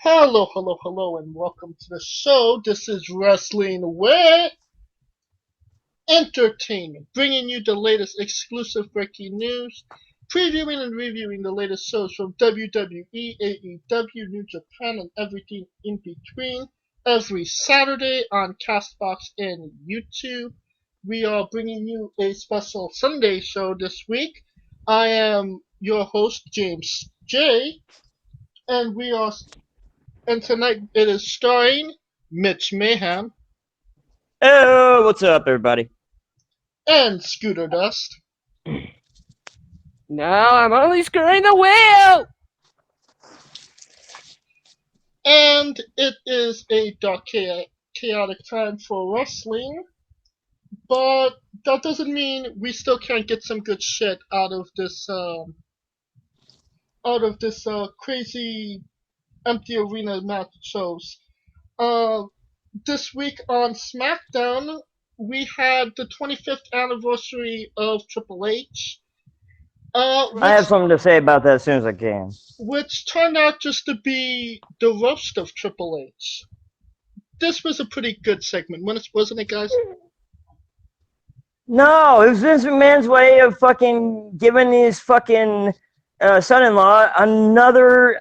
Hello, hello, hello, and welcome to the show. This is Wrestling with Entertainment, bringing you the latest exclusive breaking news, previewing and reviewing the latest shows from WWE, AEW, New Japan, and everything in between every Saturday on Castbox and YouTube. We are bringing you a special Sunday show this week. I am your host, James J., and we are and tonight it is starring Mitch Mayhem Oh, what's up, everybody? and Scooter Dust. No, I'm only screwing the wheel! And it is a dark, chaotic time for wrestling, but that doesn't mean we still can't get some good shit out of this crazy empty arena match shows. Uh, this week on SmackDown, we had the 25th anniversary of Triple H. I have something to say about that as soon as I can. Which turned out just to be the roast of Triple H. This was a pretty good segment, wasn't it, guys? No, it was Vince McMahon's way of fucking giving his fucking son-in-law another,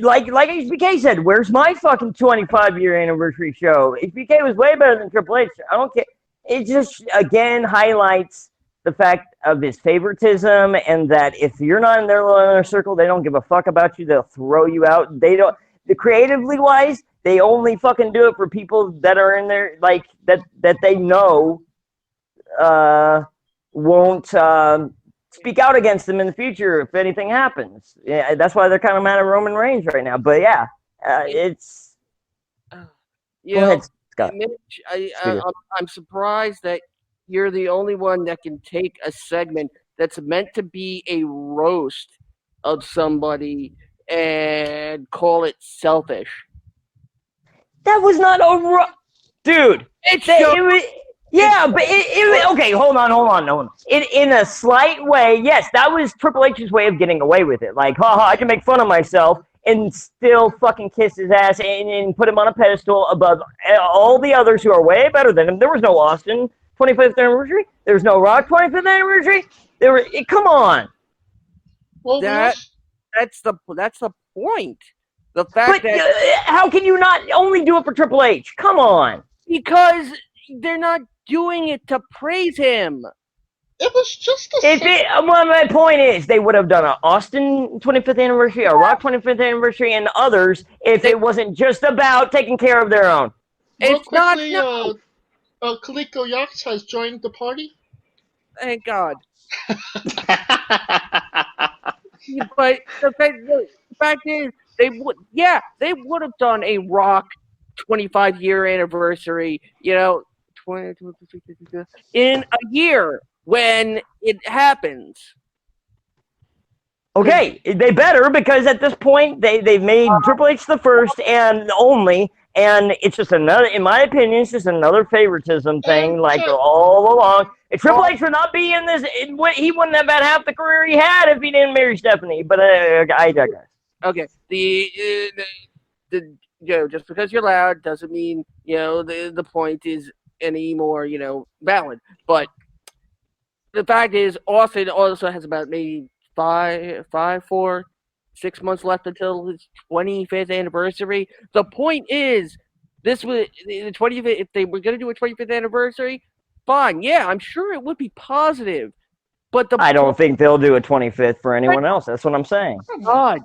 like HBK said, where's my fucking 25-year anniversary show? HBK was way better than Triple H. I don't care. It just, again, highlights the fact of his favoritism and that if you're not in their little inner circle, they don't give a fuck about you. They'll throw you out. They don't, creatively wise, they only fucking do it for people that are in there, like, that they know won't speak out against them in the future if anything happens. Yeah, that's why they're kind of mad at Roman Reigns right now. But yeah, it's. You Go ahead, Scott. Mitch, I'm surprised that you're the only one that can take a segment that's meant to be a roast of somebody and call it selfish. That was not a dude. It was. Yeah, but it okay, hold on. In a slight way, yes, that was Triple H's way of getting away with it. Like, haha, I can make fun of myself and still fucking kiss his ass and put him on a pedestal above all the others who are way better than him. There was no Austin 25th anniversary. There was no Rock 25th anniversary. Come on. Well, that's the point. The fact that how can you not only do it for Triple H? Come on. Because they're not doing it to praise him. It was just well, my point is, they would have done an Austin 25th anniversary, a Rock 25th anniversary, and others if it wasn't just about taking care of their own. It's quickly, not. Kaliko Yachts has joined the party. Thank God. But the fact is, they would have done a Rock 25-year anniversary, in a year when it happens. Okay, they better, because at this point they've made Triple H the first and only, and it's just another, in my opinion, it's just another favoritism thing, like all along. If Triple H would not be in this, he wouldn't have had half the career he had if he didn't marry Stephanie. But I digress. Okay, just because you're loud doesn't mean the point is any more valid. But the fact is, Austin also has about maybe 6 months left until his 25th anniversary. The point is, this was the 25th. If they were going to do a 25th anniversary, fine. Yeah, I'm sure it would be positive. But I don't think they'll do a 25th for anyone else. That's what I'm saying. God.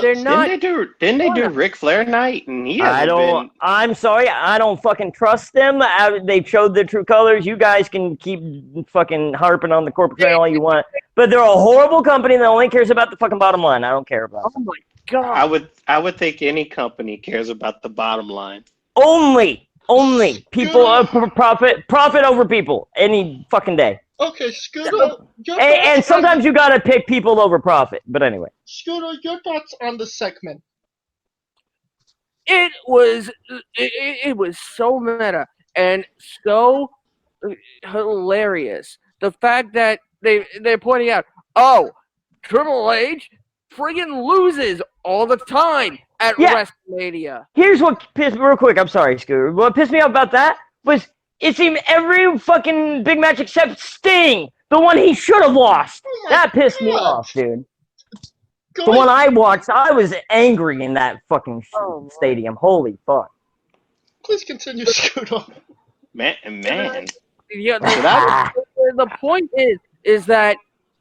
They're not. Didn't they do Ric Flair night? And he I'm sorry. I don't fucking trust them. They've showed their true colors. You guys can keep fucking harping on the corporate trail all you want, but they're a horrible company that only cares about the fucking bottom line. I don't care about. Oh my God. I would think any company cares about the bottom line. Only people profit over people any fucking day. Okay, Scooter. And sometimes you gotta pick people over profit. But anyway. Scooter, your thoughts on the segment? It was so meta and so hilarious. The fact that they're pointing out, oh, Triple H friggin' loses all the time at WrestleMania. Here's what pissed me real quick. I'm sorry, Scooter. What pissed me off about that was it seemed every fucking big match except Sting, the one he should have lost. That pissed me off, dude. The one I watched, I was angry in that fucking stadium. Holy fuck. Please continue, Scooter. Man. Yeah, the point is that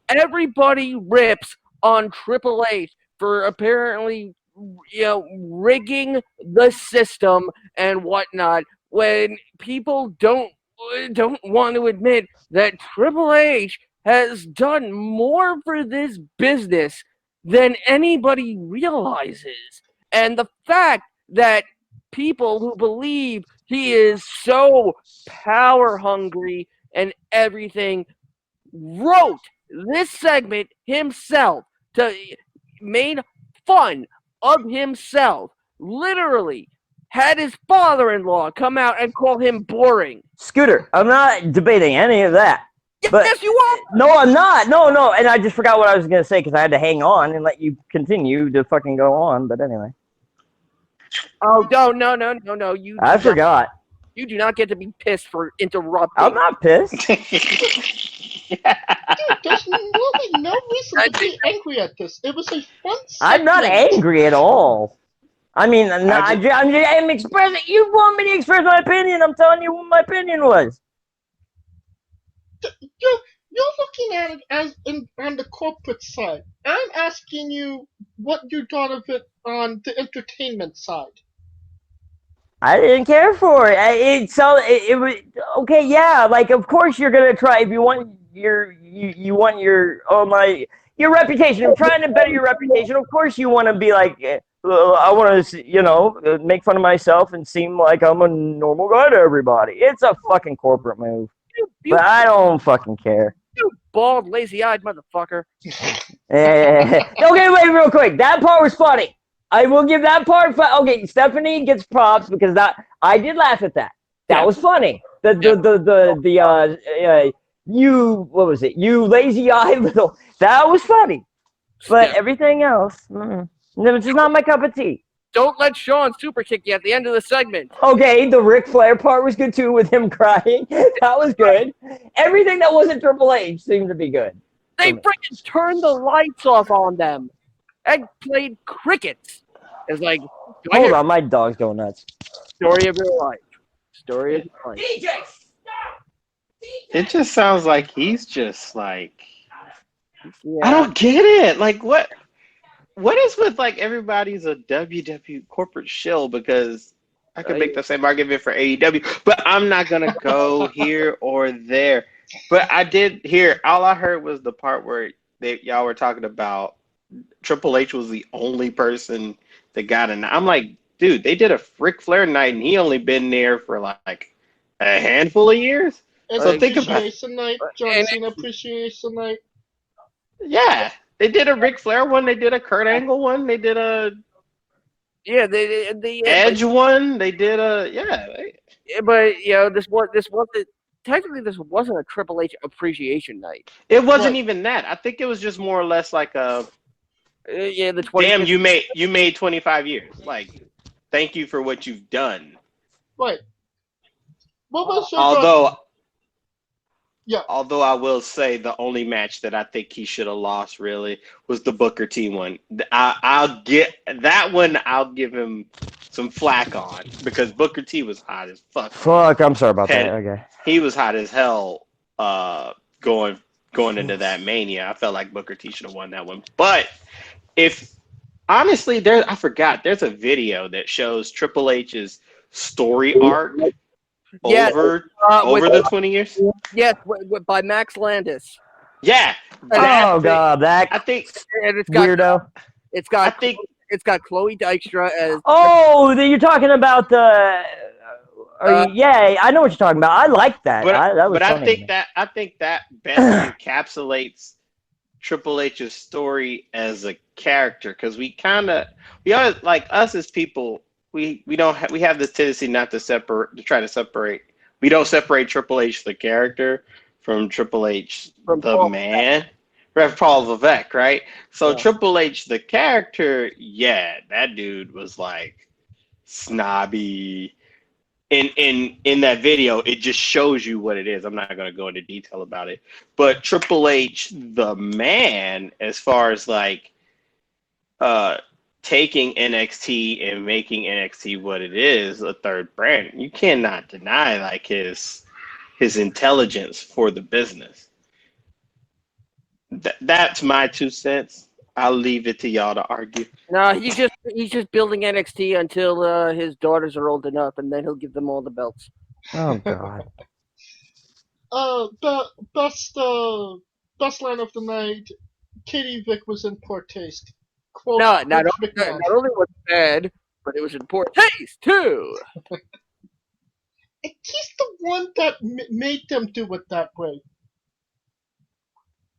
everybody rips on Triple H for apparently, rigging the system and whatnot, when people don't want to admit that Triple H has done more for this business than anybody realizes. And the fact that people who believe he is so power hungry and everything wrote this segment himself, made fun of himself, literally had his father-in-law come out and call him boring. Scooter, I'm not debating any of that. Yes, you are. No, I'm not. No. And I just forgot what I was going to say because I had to hang on and let you continue to fucking go on. But anyway. Oh, no. I forgot. You do not get to be pissed for interrupting. I'm not pissed. Dude, there's really no reason to be angry at this. It was a fun segment. I'm not angry at all. I mean, I'm expressing. You want me to express my opinion? I'm telling you what my opinion was. You're looking at it as on the corporate side. I'm asking you what you thought of it on the entertainment side. I didn't care for it. It was okay. Yeah, like of course you're gonna try if you want your your reputation. I'm trying to better your reputation. Of course you want to be like I want to make fun of myself and seem like I'm a normal guy to everybody. It's a fucking corporate move, but I don't fucking care. You bald, lazy-eyed motherfucker. Okay, wait, real quick. That part was funny. I will give that part. Okay, Stephanie gets props because I did laugh at that. That was funny. What was it? You lazy eye little. That was funny. But everything else, it's just not my cup of tea. Don't let Sean super kick you at the end of the segment. Okay, the Ric Flair part was good too with him crying. That was good. Everything that wasn't Triple H seemed to be good. They freaking turned the lights off on them and played crickets. It's like, hold on, my dog's going nuts. Story of your life. Story of your life. DJ, stop! It just sounds like he's just like, I don't get it. Like, what is with like everybody's a WW corporate shill? Because I could make the same argument for AEW, but I'm not gonna go here or there. But I did hear, all I heard was the part where y'all were talking about Triple H was the only person that got in. I'm like, dude, they did a Ric Flair night and he only been there for like a handful of years. So think about night, John Cena appreciation night. Yeah, they did a Ric Flair one. They did a Kurt Angle one. They did a the Edge one. They did a But this wasn't technically this wasn't a Triple H appreciation night. It wasn't even that. I think it was just more or less like a the 20. Damn, you made 25 years. Like, thank you for what you've done. Right. What was your Although I will say the only match that I think he should have lost really was the Booker T one. I'll get that one. I'll give him some flack on because Booker T was hot as fuck. Fuck, I'm sorry about that. Okay. He was hot as hell going into that Mania. I felt like Booker T should have won that one. But if honestly, I forgot. There's a video that shows Triple H's story arc. Over the 20 years? Yes, by Max Landis. Yeah. Oh god, that I think it's got, weirdo. It's got Chloe Dykstra as. Oh, you're talking about the. Yeah, I know what you're talking about. I like that. But I think that best encapsulates Triple H's story as a character because we always like us as people. We have this tendency not to try to separate. We don't separate Triple H the character from Triple H the man, Ref Paul Levesque, right? So Yeah. Triple H, the character, yeah, that dude was like snobby. In that video, it just shows you what it is. I'm not going to go into detail about it, but Triple H, the man, as far as like taking NXT and making NXT what it is, a third brand, you cannot deny like his intelligence for the business. That's my 2 cents. I'll leave it to y'all to argue. No, he's just building NXT until his daughters are old enough, and then he'll give them all the belts. Oh God. The best line of the night. Katie Vick was in poor taste. Quote No, not Vince McMahon. only was it bad, but it was in poor taste too. And he's the one that made them do it that way.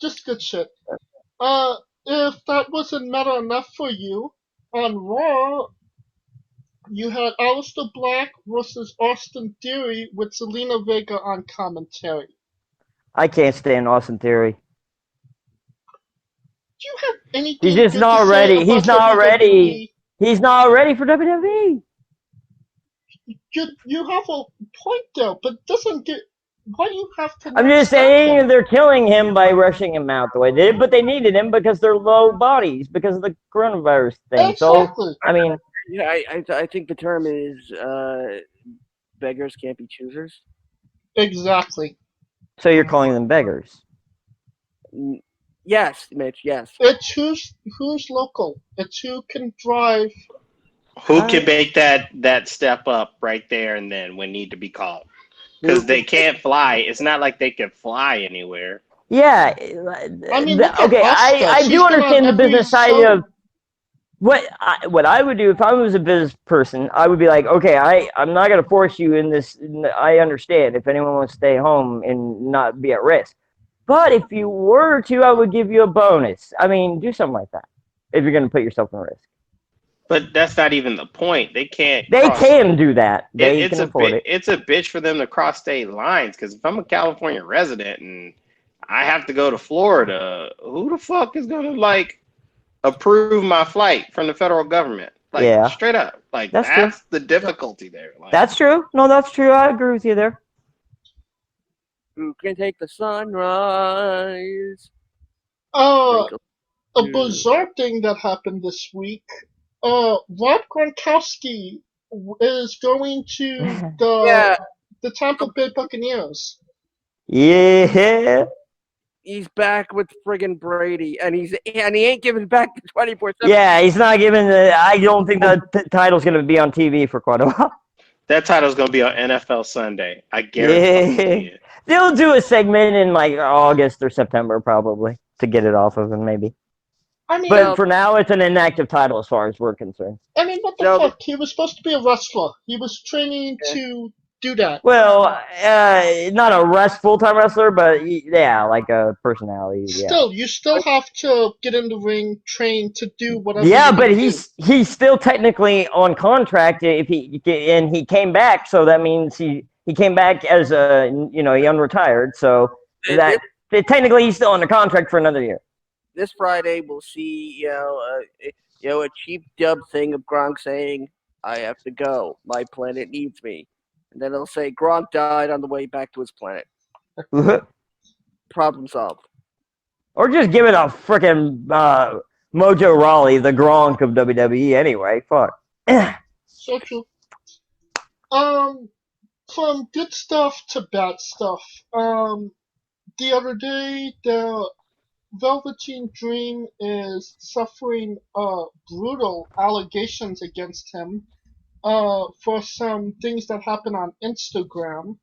Just good shit. If that wasn't meta enough for you, on Raw, you had Aleister Black versus Austin Theory with Zelina Vega on commentary. I can't stand Austin Theory. Do you have anything He's just good not to say ready. about He's not WWE? ready. He's not ready for WWE. You have a point there, but doesn't get. Why do you have to? I'm not just stop saying him? they're killing him by rushing him out the way they did, but they needed him because they're low bodies because of the coronavirus thing. Exactly. So I mean, Yeah, I think the term is beggars can't be choosers. Exactly. so you're calling them beggars. Yes, Mitch. Yes. It's who's local. It's who can drive. Who can make that step up right there and then when need to be called? Because they can't fly. It's not like they can fly anywhere. Yeah. I mean, look at okay, Asuka. I She's do been on understand the every business side show. of what I would do if I was a business person. I would be like, okay, I'm not going to force you in this. I understand if anyone wants to stay home and not be at risk. But if you were to, I would give you a bonus. I mean, do something like that if you're going to put yourself in risk. But that's not even the point. They can't. They can do that. They can afford it. It's a bitch for them to cross state lines. Because if I'm a California resident and I have to go to Florida, who the fuck is gonna like approve my flight from the federal government? Like Yeah. straight up. Like That's that's the difficulty there. Like, That's true. No, that's true. I agree with you there. Who can take the sunrise? A bizarre thing that happened this week. Rob Gronkowski is going to the Tampa Bay Buccaneers. Yeah. He's back with friggin' Brady, and he ain't giving back the 24/7. Yeah, he's not giving the. I don't think the title's going to be on TV for quite a while. that title's gonna be on NFL Sunday. I guarantee it. They'll do a segment in like August or September probably to get it off of him, maybe. I mean, But for now, it's an inactive title as far as we're concerned. I mean, what the fuck? He was supposed to be a wrestler. He was training to do that. Well, not a full-time wrestler, but yeah, like a personality. Still, you still have to get in the ring, train to do whatever. Yeah, but he's still technically on contract if he came back, so that means he came back as he unretired, so that technically he's still under contract for another year. This Friday we'll see a cheap dub thing of Gronk saying, "I have to go. My planet needs me." And then it'll say Gronk died on the way back to his planet. Problem solved. Or just give it a frickin' Mojo Rawley, the Gronk of WWE anyway. Fuck. So true. From good stuff to bad stuff. The other day, the Velveteen Dream is suffering brutal allegations against him for some things that happened on Instagram.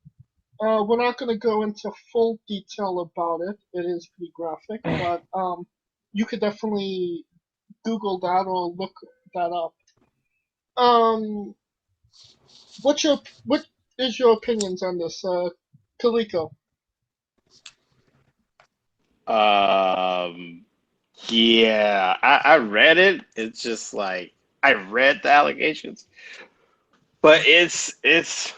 We're not going to go into full detail about it. It is pretty graphic, but you could definitely Google that or look that up. What is your opinions on this, Kaliko? Yeah, I read it. It's just like I read the allegations, but it's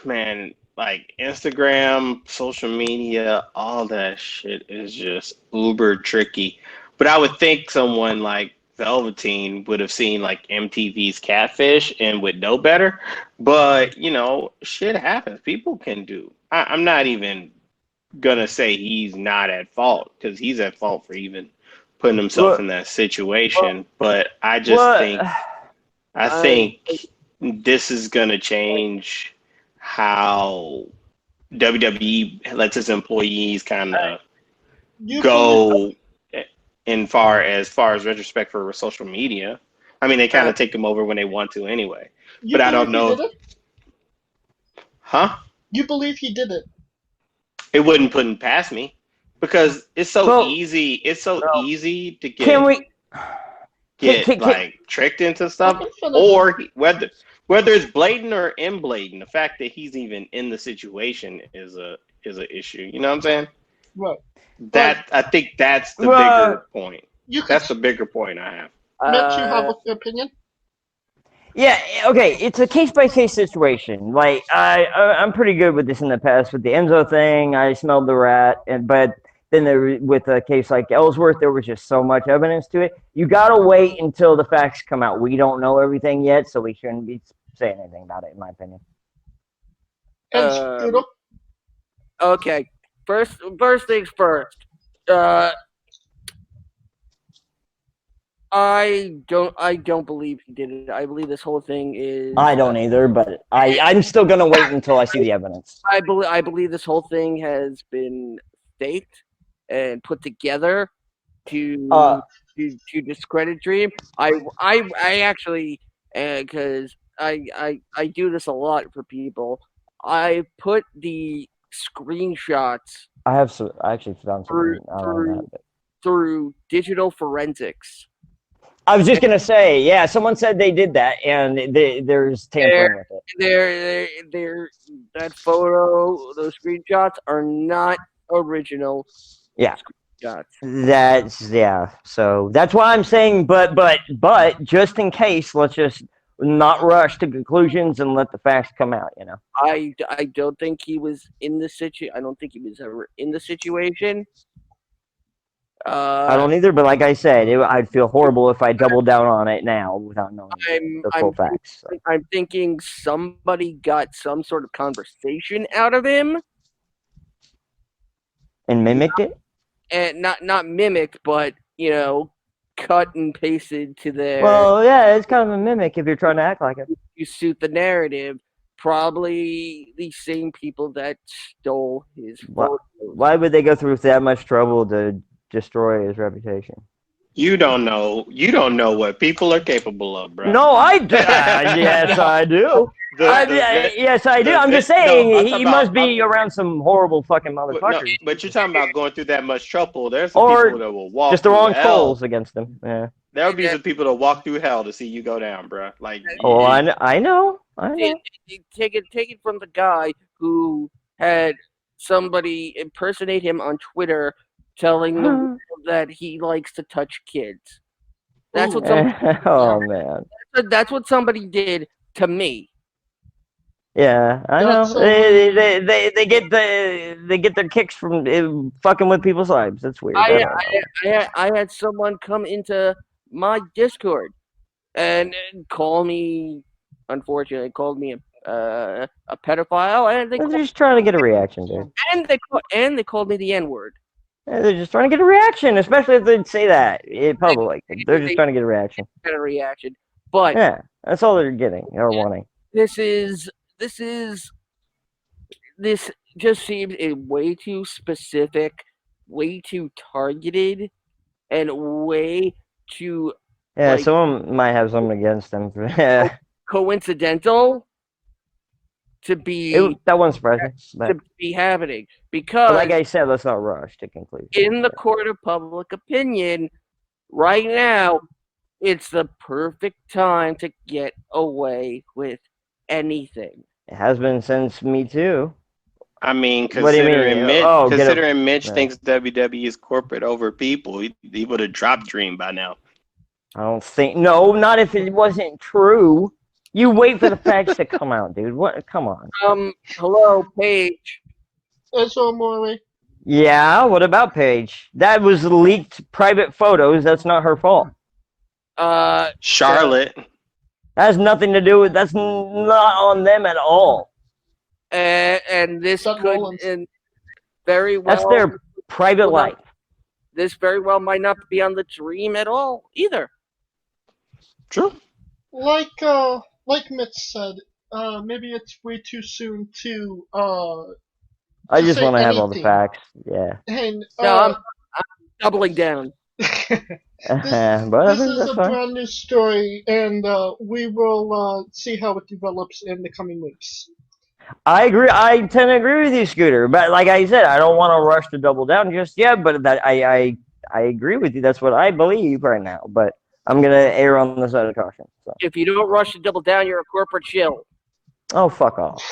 man, like Instagram, social media, all that shit is just uber tricky. But I would think someone like Velveteen would have seen like MTV's Catfish and would know better. But shit happens. People can do. I'm not even gonna say he's not at fault because he's at fault for even putting himself in that situation. But I just think this is gonna change how WWE lets its employees kind of go as far as retrospect for social media. I mean, they kind of take them over when they want to anyway. But I don't know. Huh? You believe he did it? It wouldn't put it past me because it's so easy. It's so easy to get tricked into stuff, or whether it's blatant or imblatant. The fact that he's even in the situation is an issue. You know what I'm saying? Right. I think that's the bigger point. That's the bigger point I have. Mitch, you have an opinion? Yeah, okay. It's a case-by-case situation. Like I'm pretty good with this in the past. With the Enzo thing, I smelled the rat, but then with a case like Ellsworth, there was just so much evidence to it. You gotta wait until the facts come out. We don't know everything yet, so we shouldn't be saying anything about it, in my opinion. Okay. First things first. I don't believe he did it. I believe this whole thing is. I don't either, but I'm still gonna wait until I see the evidence. I believe this whole thing has been faked and put together to discredit Dream. I actually, because I do this a lot for people. I put the screenshots. I actually found something through digital forensics. I was just gonna say, yeah. Someone said they did that, and there's tampering with it. That photo, those screenshots are not original. Yeah, screenshots. So that's why I'm saying, but just in case, let's just not rush to conclusions and let the facts come out. I don't think he was in the situation. I don't think he was ever in the situation. I don't either, but like I said, I'd feel horrible if I doubled down on it now without knowing the full facts. So. I'm thinking somebody got some sort of conversation out of him. And mimicked it? And not mimicked, but, cut and pasted to their... Well, yeah, it's kind of a mimic if you're trying to act like it. You suit the narrative. Probably the same people that stole his photos. Why would they go through that much trouble to destroy his reputation? You don't know what people are capable of, bro. No, I do. Yes, I do. Yes, I do. I'm just saying he must be around some horrible fucking motherfuckers. But you're talking about going through that much trouble. There's some people that will walk just the wrong souls against them. Yeah. There would be some people that walk through hell to see you go down, bro. Like, I know. Take it from the guy who had somebody impersonate him on Twitter, telling them that he likes to touch kids. That's what That's what somebody did to me. Yeah, I know. They get their kicks from fucking with people's lives. That's weird. I had someone come into my Discord and called me a pedophile, and they're just trying to get a reaction, dude. And they called me the N-word. Yeah, they're just trying to get a reaction, especially if they say that in public. They're just trying to get a reaction. But yeah, that's all they're getting or wanting. This just seems way too specific, way too targeted, and way too. Yeah, someone might have something against them. Coincidental to be that won't surprise me. To be happening because, like I said, let's not rush to conclusion. In the court of public opinion, right now, it's the perfect time to get away with anything. It has been since Me Too. I mean, considering Mitch thinks WWE is corporate over people, he would have dropped Dream by now. I don't think. No, not if it wasn't true. You wait for the facts to come out, dude. What? Come on. Hello, Paige. So, Maury. Yeah, what about Paige? That was leaked private photos. That's not her fault. Charlotte. That has nothing to do with. That's not on them at all. And this Seth could Rollins. and very well. That's their private life. This very well might not be on the Dream at all either. True. Like Mitch said, maybe it's way too soon to I just say want to have all the anything. facts. Yeah. And No, I'm doubling down. this Whatever, is that's a fine. brand new story, and we will see how it develops in the coming weeks. I agree. I tend to agree with you, Scooter. But like I said, I don't want to rush to double down just yet. But that I agree with you. That's what I believe right now. But I'm gonna err on the side of caution. So. If you don't rush to double down, you're a corporate shill. Oh, fuck off.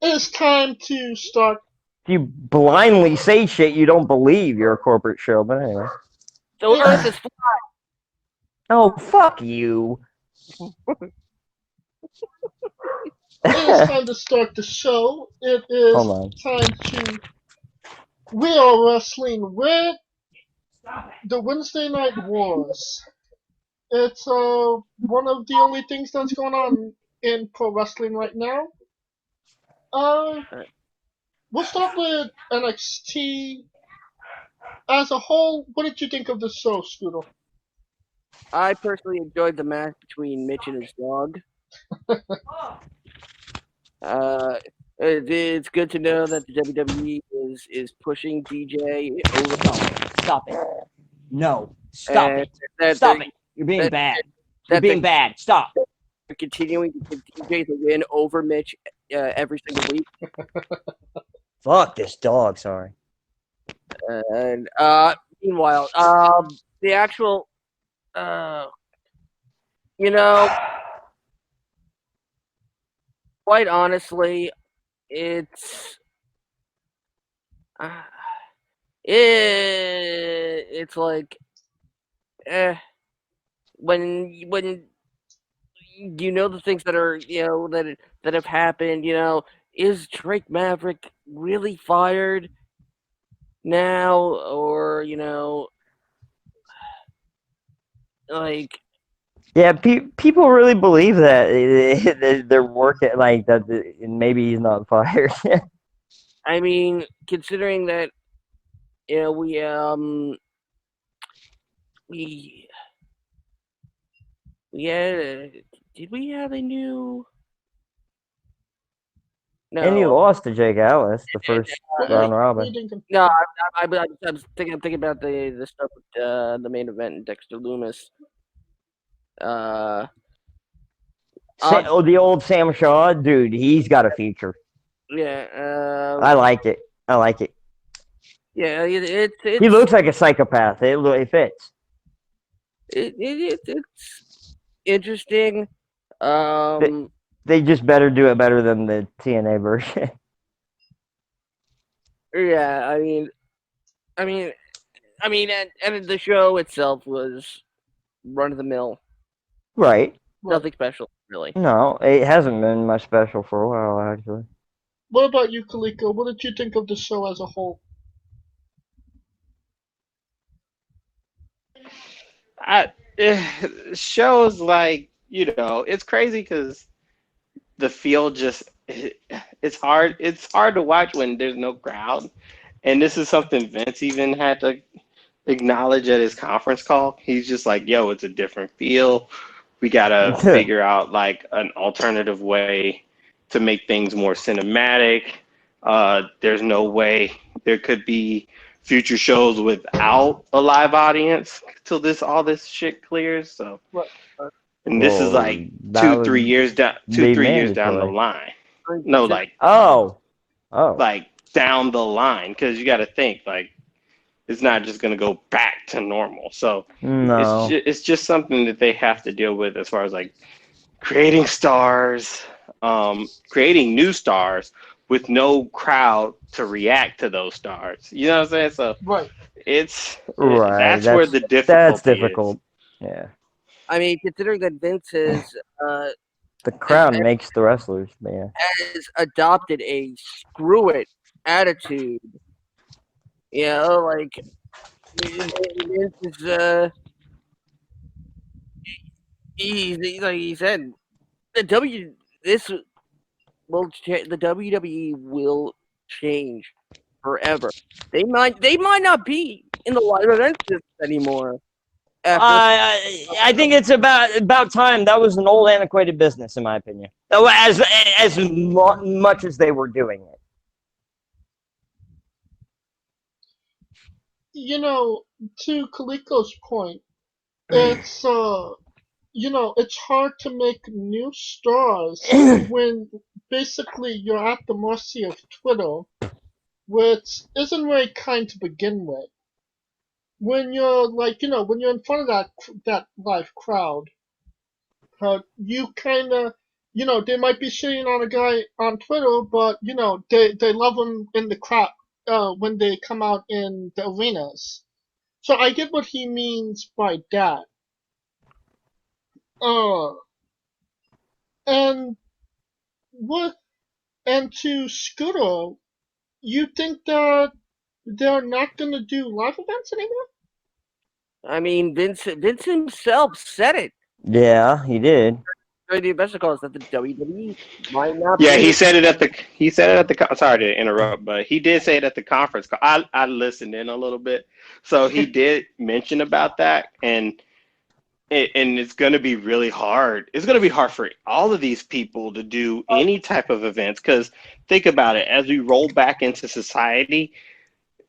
It's time to start. If you blindly say shit you don't believe, you're a corporate show. But anyway. So Earth is flat. Oh, fuck you. It is time to start the show. It is Hold on. time to. We are wrestling with the Wednesday Night Wars. It's one of the only things that's going on in pro wrestling right now. We'll start with NXT. As a whole, what did you think of the show, Scooter? I personally enjoyed the match between Mitch and his dog. It's good to know that the WWE is pushing DJ over. Stop it. No. Stop it. Stop it. You're being bad. You're being bad. Stop. They're continuing to give DJ the win over Mitch every single week. Fuck this dog. Sorry. And meanwhile, the actual, quite honestly, it's like, when you know the things that are that have happened, is Drake Maverick really fired now, or like, yeah, people really believe that they're working like that. Maybe he's not fired. I mean, considering that we had, did we have a new? No. And you lost to Jake Atlas the first round robin. No, I'm thinking about the stuff with the main event and Dexter Lumis. The old Sam Shaw dude, he's got a future. Yeah, I like it. Yeah, it's he looks like a psychopath. It fits. It's interesting. They just better do it better than the TNA version. Yeah, I mean, and the show itself was run of the mill. Right. Nothing special, really. No, it hasn't been much special for a while, actually. What about you, Kaliko? What did you think of the show as a whole? Shows like, it's crazy because the field it's hard to watch when there's no crowd, and this is something Vince even had to acknowledge at his conference call. He's just like, yo, it's a different feel. We gotta figure out like an alternative way to make things more cinematic. There's no way there could be future shows without a live audience till all this shit clears. So, and this is like 2-3 years down, 2-3 years down the line. No, like like down the line, because you got to think like it's not just going to go back to normal. So no. it's just something that they have to deal with as far as like creating stars, creating new stars with no crowd to react to those stars. You know what I'm saying? So that's where the difficulty that's difficult. is. Yeah. I mean, considering that Vince is the crowd makes the wrestlers, man. Has adopted a screw it attitude. You know, like Vince is like he said, the the WWE will change forever. They might not be in the live event business anymore. I think it's about time. That was an old, antiquated business, in my opinion. As much as they were doing it. You know, to Kaliko's point, it's it's hard to make new stars when basically you're at the mercy of Twitter, which isn't very kind to begin with. When you're when you're in front of that live crowd, you kind of, they might be shitting on a guy on Twitter, but they love him in the crowd when they come out in the arenas. So I get what he means by that. Uh, and what and to Scooter, you think that they're not gonna do live events anymore? I mean, Vince himself said it Yeah, he did. during the investor calls that the WWE might not. Yeah, be he said it at the. Sorry to interrupt, but he did say it at the conference. I listened in a little bit, so he did mention about that, and it's going to be really hard. It's going to be hard for all of these people to do any type of events, because think about it. As we roll back into society,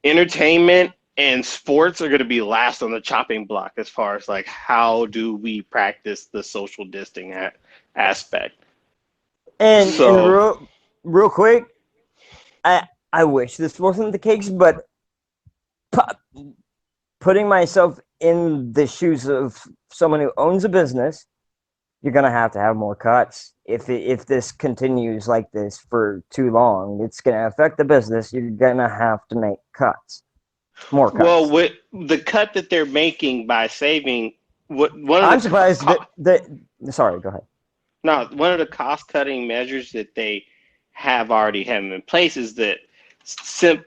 entertainment and sports are going to be last on the chopping block as far as like how do we practice the social distancing aspect. And So real quick, I wish this wasn't the case, but putting myself in the shoes of someone who owns a business, you're gonna have to have more cuts. If this continues like this for too long, it's gonna affect the business. You're gonna have to make cuts, more cuts. well, with the cut that they're making by saving, I'm surprised that. Sorry, go ahead. No, one of the cost-cutting measures that they have already have in place is that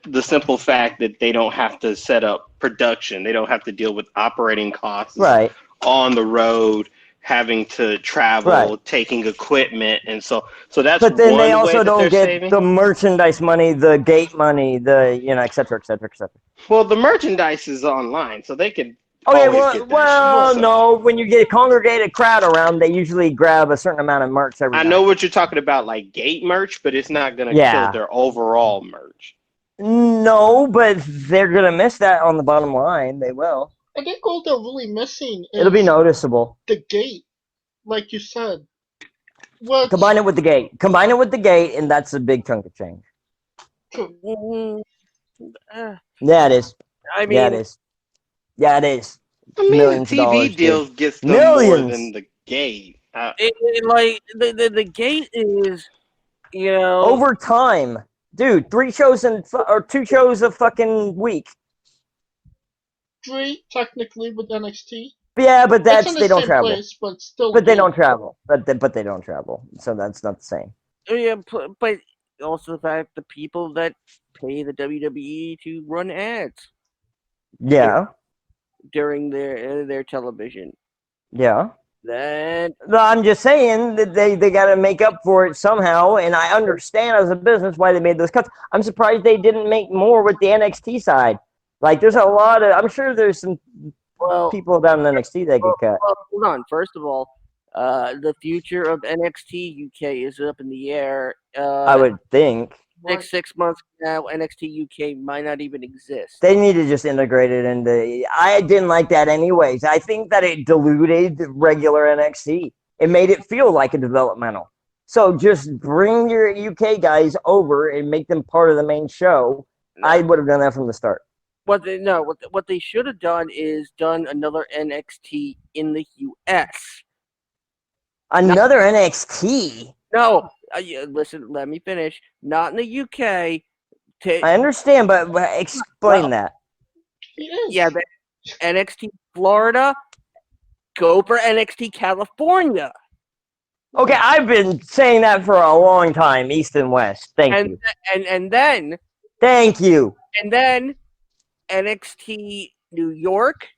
the simple fact that they don't have to set up production. They don't have to deal with operating costs Right. on the road, having to travel, Right. taking equipment, and so that's. But then one they way also that don't they're get saving. the merchandise money, the gate money, et cetera, et cetera, et cetera. Well, the merchandise is online, so they could. Okay, always get that well, shit, so. no. When you get a congregated crowd around, they usually grab a certain amount of merch every I time. know what you're talking about, like gate merch, but it's not going to kill their overall merch. No, but they're going to miss that on the bottom line. They will. I think all they're really missing is It'll be noticeable. the gate, like you said. Combine it with the gate, and that's a big chunk of change. Yeah, it is. I mean, yeah, it is. Yeah, it is. I mean, Millions the of TV dollars, deals dude. gets them Millions. more than the gate. like the gate is, over time, dude. 3 shows or 2 shows a fucking week. 3 technically with NXT. Yeah, but they don't travel. Place, but still. But they don't travel. But they don't travel. So that's not the same. Yeah, but also the fact the people that pay the WWE to run ads. Yeah. During their television. Yeah. Then I'm just saying that they got to make up for it somehow, and I understand as a business why they made those cuts. I'm surprised they didn't make more with the NXT side. Like, there's a lot of. I'm sure there's some people down in NXT that get cut. Well, hold on. First of all, the future of NXT UK is up in the air. I would think. Next 6 months now, NXT UK might not even exist. They need to just integrate it into. I didn't like that anyways. I think that it diluted regular NXT. It made it feel like a developmental. So just bring your UK guys over and make them part of the main show. No. I would have done that from the start. What they should have done is done another NXT in the US. Another NXT? No. Listen, let me finish. Not in the UK. I understand, but explain that. Yeah, but NXT Florida, go for NXT California. Okay, I've been saying that for a long time, East and West. Thank you. And then Thank you. And then NXT New York.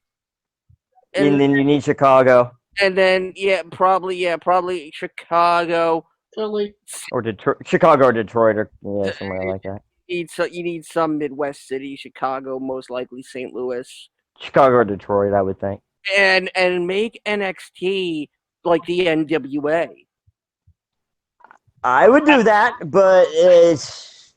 And then you need Chicago. And then probably Chicago. Philly. Or Detroit. Chicago or Detroit or somewhere like that. You need some Midwest city, Chicago, most likely St. Louis. Chicago or Detroit, I would think. And make NXT like the NWA. I would do that, but it's.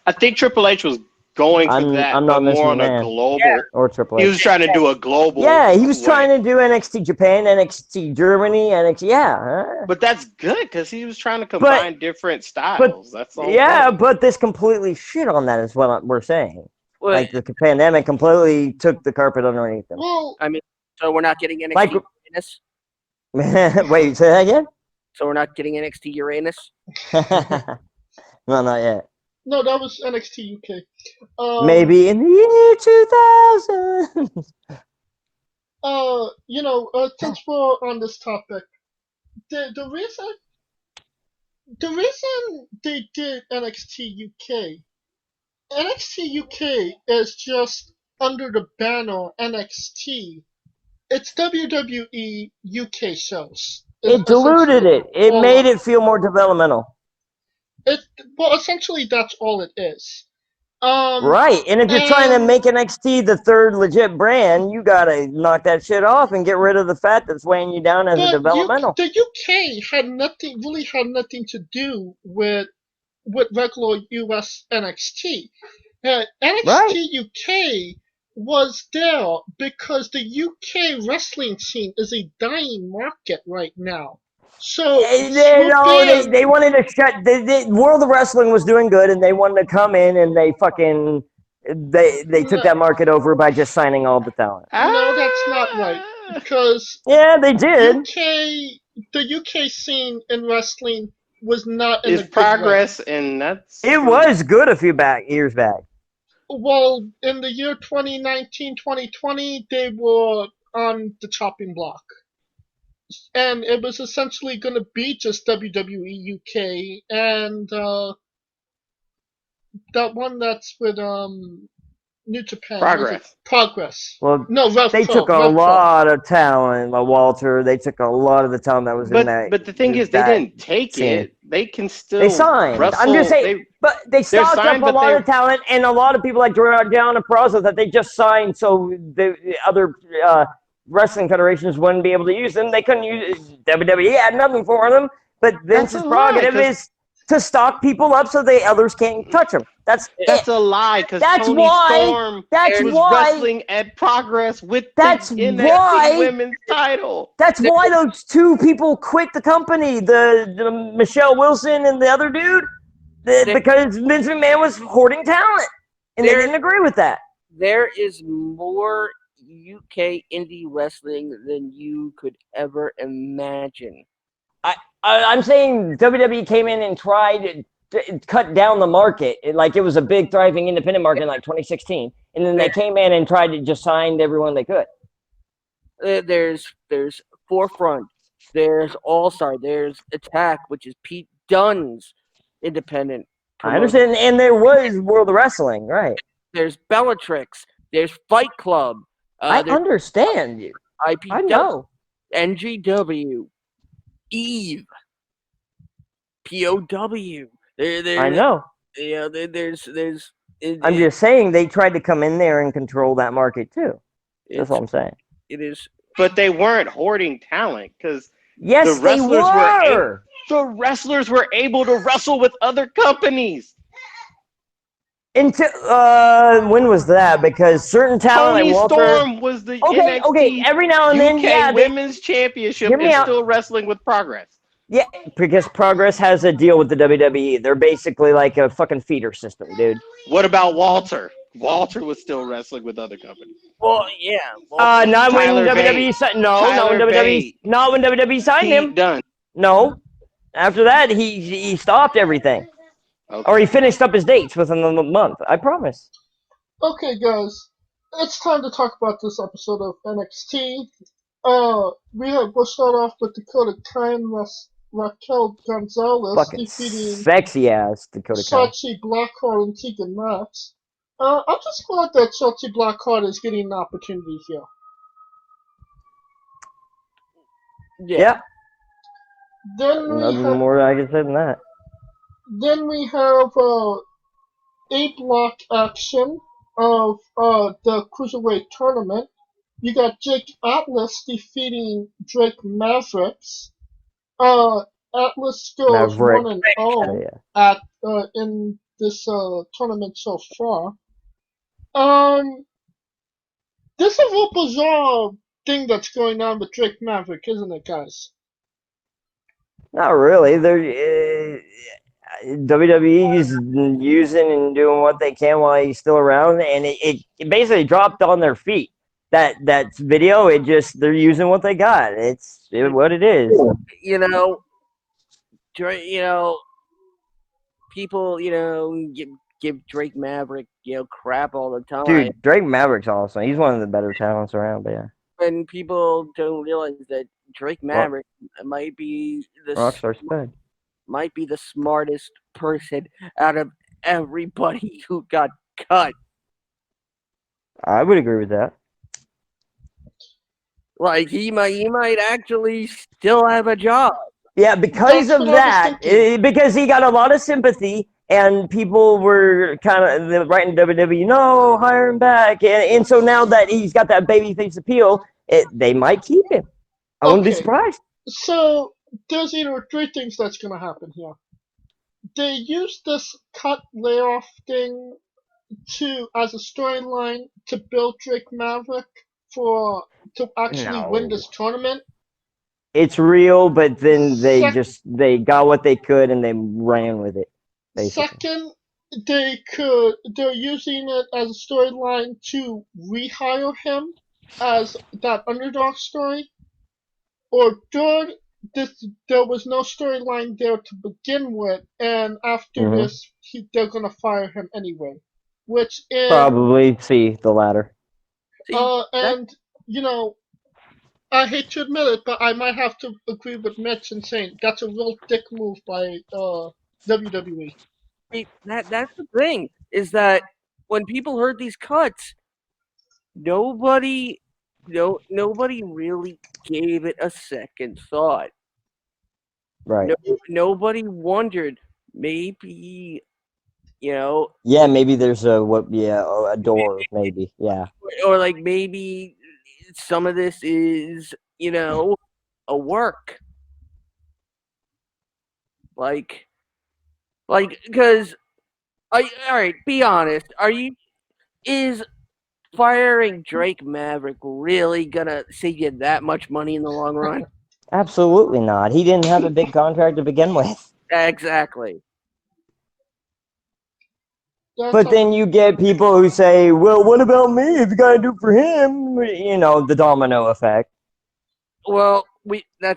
I think Triple H was going for that, I'm but not more on a McMahon. global. Or Triple H. He was trying to do a global. Yeah, he was way. trying to do NXT Japan, NXT Germany, NXT. Yeah. But that's good because he was trying to combine different styles. That's all. Yeah, but this completely shit on that is what we're saying. Well, Like the pandemic completely took the carpet underneath them. Well, I mean, so we're not getting NXT Uranus. Wait, say that again? So we're not getting NXT Uranus. No, not yet. no, that was NXT UK. Maybe in the year 2000. Since we're on this topic, the reason they did NXT UK is just under the banner NXT. It's WWE UK shows. It diluted it. It made it feel more developmental. Essentially, that's all it is. Right, and if you're trying to make NXT the third legit brand, you gotta knock that shit off and get rid of the fat that's weighing you down as a developmental. The UK had nothing to do with regular US NXT. NXT UK was there because the UK wrestling scene is a dying market right now. So they wanted to shut. World of Wrestling was doing good, and they wanted to come in and they took that market over by just signing all the talent. No, that's not right. Because they did. The UK scene in wrestling was not in It's progress, and that's it was good a few years back. Well, in the year 2019, 2020, they were on the chopping block. And it was essentially going to be just WWE UK and that one that's with New Japan. Progress. Well, no, they took a lot of talent, Walter. They took a lot of the talent that was in that. But the thing is, they didn't take it. They can still. They signed. Wrestle. I'm just saying, but they stocked up a lot of talent, and a lot of people like John and Peraza that they just signed, so the other wrestling federations wouldn't be able to use them. They couldn't use WWE had nothing for them, but Vince's prerogative is to stock people up so the others can't touch them. That's a lie because Tony Storm was wrestling at Progress with the NXT Women's title. That's why those two people quit the company, the Michelle Wilson and the other dude, because Vince McMahon was hoarding talent, and they didn't agree with that. There is more UK indie wrestling than you could ever imagine. I'm saying WWE came in and tried to cut down the market. It was a big, thriving independent market in 2016. And then they came in and tried to just sign everyone they could. There's Forefront. There's All-Star. There's Attack, which is Pete Dunne's independent promotion. I understand. And there was World of Wrestling, right? There's Bellatrix. There's Fight Club. I understand you. IPW. I know. NGW. Eve. POW. I know. Yeah, there's. I'm just saying they tried to come in there and control that market too. That's all I'm saying. It is. But they weren't hoarding talent because the wrestlers were able to wrestle with other companies. Until when was that? Because certain talent Tony like Storm was the NXT every now and then, UK Women's Championship is still wrestling with Progress. Yeah, because Progress has a deal with the WWE. They're basically like a fucking feeder system, dude. What about Walter? Walter was still wrestling with other companies. Well, yeah. Not when WWE signed. Not when WWE signed him. Done. No. After that, he stopped everything. Okay. Or he finished up his dates within a month. I promise. Okay, guys, it's time to talk about this episode of NXT. We'll start off with Dakota Kai Raquel Gonzalez Fucking defeating sexy ass Dakota Kai. Shotzi Blackheart and Tegan Knox. I'm just glad that Shotzi Blackheart is getting an opportunity here. Yeah. Then we Nothing have more I can say than that. A block action of the Cruiserweight tournament. You got Jake Atlas defeating Drake Mavericks. Atlas goes Maverick. 1-0 Yeah. at in this tournament so far. This is a real bizarre thing that's going on with Drake Maverick, isn't it, guys? Not really. They're WWE is using and doing what they can while he's still around, and it basically dropped on their feet. That video, they're using what they got. It's what it is. You know, people, give Drake Maverick, crap all the time. Dude, Drake Maverick's awesome. He's one of the better talents around. But yeah, and people don't realize that Drake Maverick might be Rockstar Spud. Might be the smartest person out of everybody who got cut. I would agree with that. Like he might actually still have a job. Yeah, because of that, because he got a lot of sympathy, and people were kind of writing WWE, no, hire him back, and so now that he's got that babyface appeal, they might keep him. I wouldn't be surprised. So there's either three things that's gonna happen here. They use this cut layoff thing as a storyline to build Drake Maverick to actually win this tournament. It's real, but then they got what they could and they ran with it. Basically. Second, they're using it as a storyline to rehire him as that underdog story. Or third, there was no storyline there to begin with, and after this, they're gonna fire him anyway. Which is probably the latter. And I hate to admit it, but I might have to agree with Mitch in saying that's a real dick move by WWE. That's the thing, is that when people heard these cuts, nobody really gave it a second thought. Right. Nobody wondered, maybe, Yeah, maybe there's a door, maybe, yeah. Or like maybe some of this is, a work. Because, all right, be honest. Is firing Drake Maverick really gonna save you that much money in the long run? Absolutely not. He didn't have a big contract to begin with. Exactly. But then you get people who say, well, what about me? If you gotta do for him, the domino effect. Well,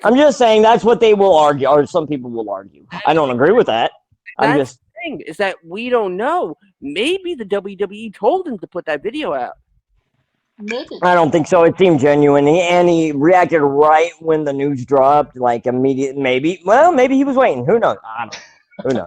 I'm just saying that's what they will argue, or some people will argue. I don't agree with that. The thing is that we don't know. Maybe the WWE told him to put that video out. Maybe. I don't think so. It seemed genuine, and he reacted right when the news dropped, like immediately. Maybe he was waiting. Who knows? I don't know.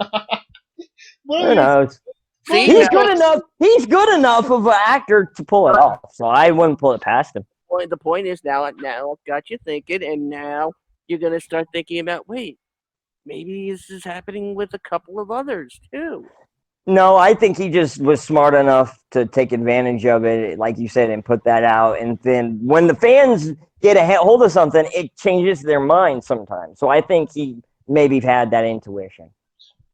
Who knows? Who knows? See, he's good enough. He's good enough of an actor to pull it off. So I wouldn't pull it past him. The point is now I've got you thinking, and now you're gonna start thinking about, wait, maybe this is happening with a couple of others too. No, I think he just was smart enough to take advantage of it, like you said, and put that out. And then when the fans get a hold of something, it changes their mind sometimes. So I think he maybe had that intuition.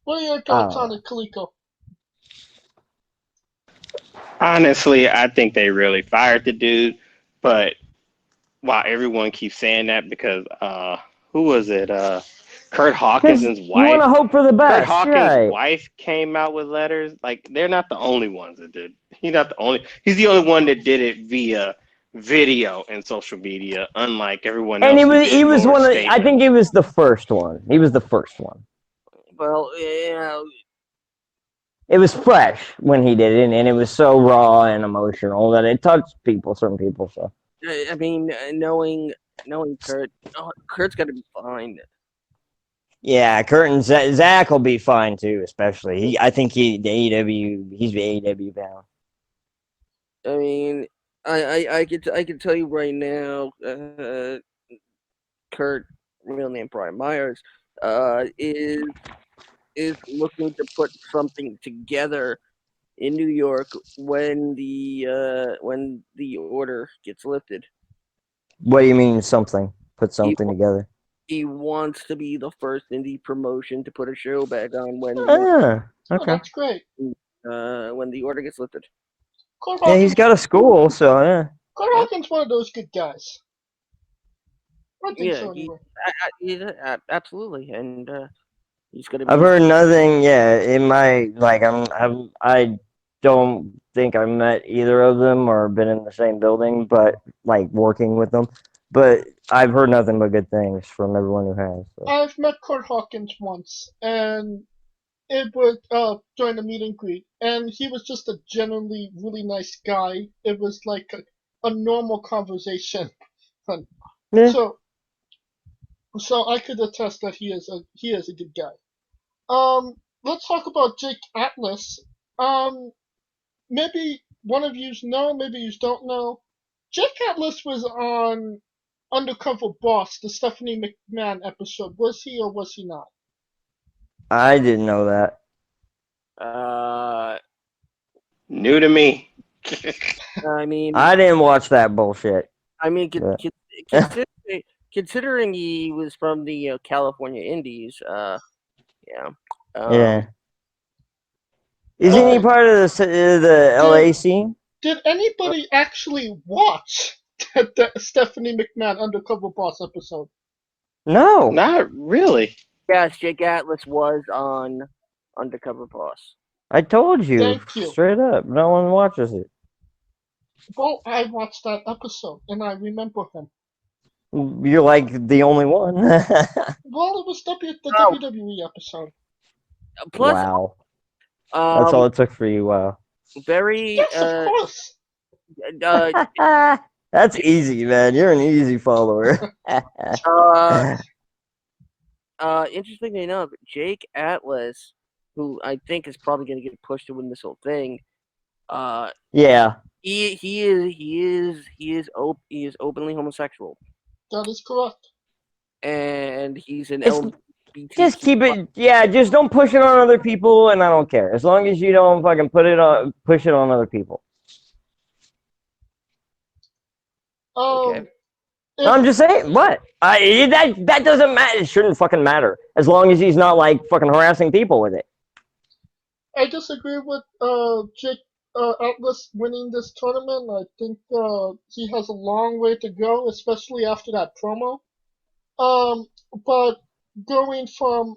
What are your thoughts on it, Kaliko? Honestly, I think they really fired the dude. But while everyone keeps saying that, because who was it? Kurt Hawkins's wife. You want to hope for the best. Kurt Hawkins' wife came out with letters. Like, they're not the only ones that did. He's the only one that did it via video and social media, unlike everyone else. And he was one of. I think he was the first one. He was the first one. Well, it was fresh when he did it, and it was so raw and emotional that it touched certain people. So I mean, knowing Kurt, Kurt's got to be fine. Yeah, Kurt and Zach will be fine too, especially. I think he's the AEW bound. I mean, I could tell you right now, Kurt, real name Brian Myers, is looking to put something together in New York when the order gets lifted. What do you mean something? Put He something together. he wants to be the first indie promotion to put a show back on when Ah, Oh, okay. that's great. when the order gets lifted. Kurt Yeah, he's Hawkins, got a school, so yeah. Kurt Hawkins, one of those good guys. I think Yeah, so anyway. absolutely, and he's gonna I've be. heard nothing. Yeah, in my like, I don't think I met either of them or been in the same building, but like working with them. But I've heard nothing but good things from everyone who has. So. I've met Kurt Hawkins once, and it was during the meet and greet, and he was just a genuinely really nice guy. It was like a normal conversation. Yeah. So I could attest that he is a good guy. Let's talk about Jake Atlas. Maybe one of yous know, maybe yous don't know. Jake Atlas was on Undercover Boss, the Stephanie McMahon episode. Was he or was he not? I didn't know that. New to me. I mean, I didn't watch that bullshit. I mean, But- considering he was from the California Indies, yeah. Yeah. Isn't he part of the LA scene? Did anybody actually watch the Stephanie McMahon Undercover Boss episode? No. Not really. Yes, Jake Atlas was on Undercover Boss. I told you, Thank you. straight up. No one watches it. Well, I watched that episode and I remember him. You're like the only one. Well, it was the Oh. WWE episode. Plus, wow. That's all it took for you. Wow. very Yes, of course. That's easy, man. You're an easy follower. interestingly enough, Jake Atlas, who I think is probably going to get pushed to win this whole thing, yeah. he is openly homosexual, That is correct. and he's an It's- LGBT. Just keep it. Yeah, just don't push it on other people, and I don't care as long as you don't fucking push it on other people. Okay. I'm just saying. What? That doesn't matter. It shouldn't fucking matter as long as he's not like fucking harassing people with it. I disagree with Jake Atlas winning this tournament. I think he has a long way to go, especially after that promo. But going from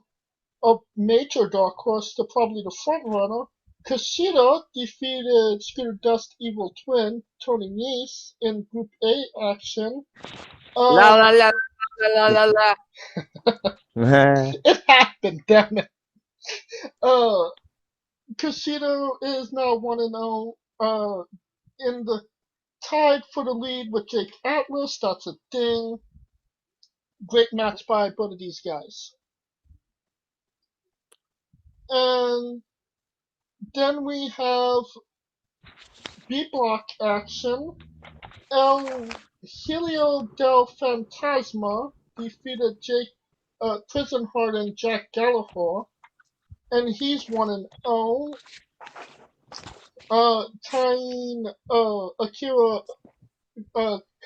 a major dark horse to probably the front runner, Kushida defeated Scooter Dust Evil Twin Tony Nese in Group A action. La la la la la la. It happened, damn it. Kushida is now 1-0. In the tied for the lead with Jake Atlas. That's a ding. Great match by both of these guys. And then we have B block action. El Helio del Fantasma defeated Prison Heart and Jack Gallagher, and he's 1-0. Tying Akira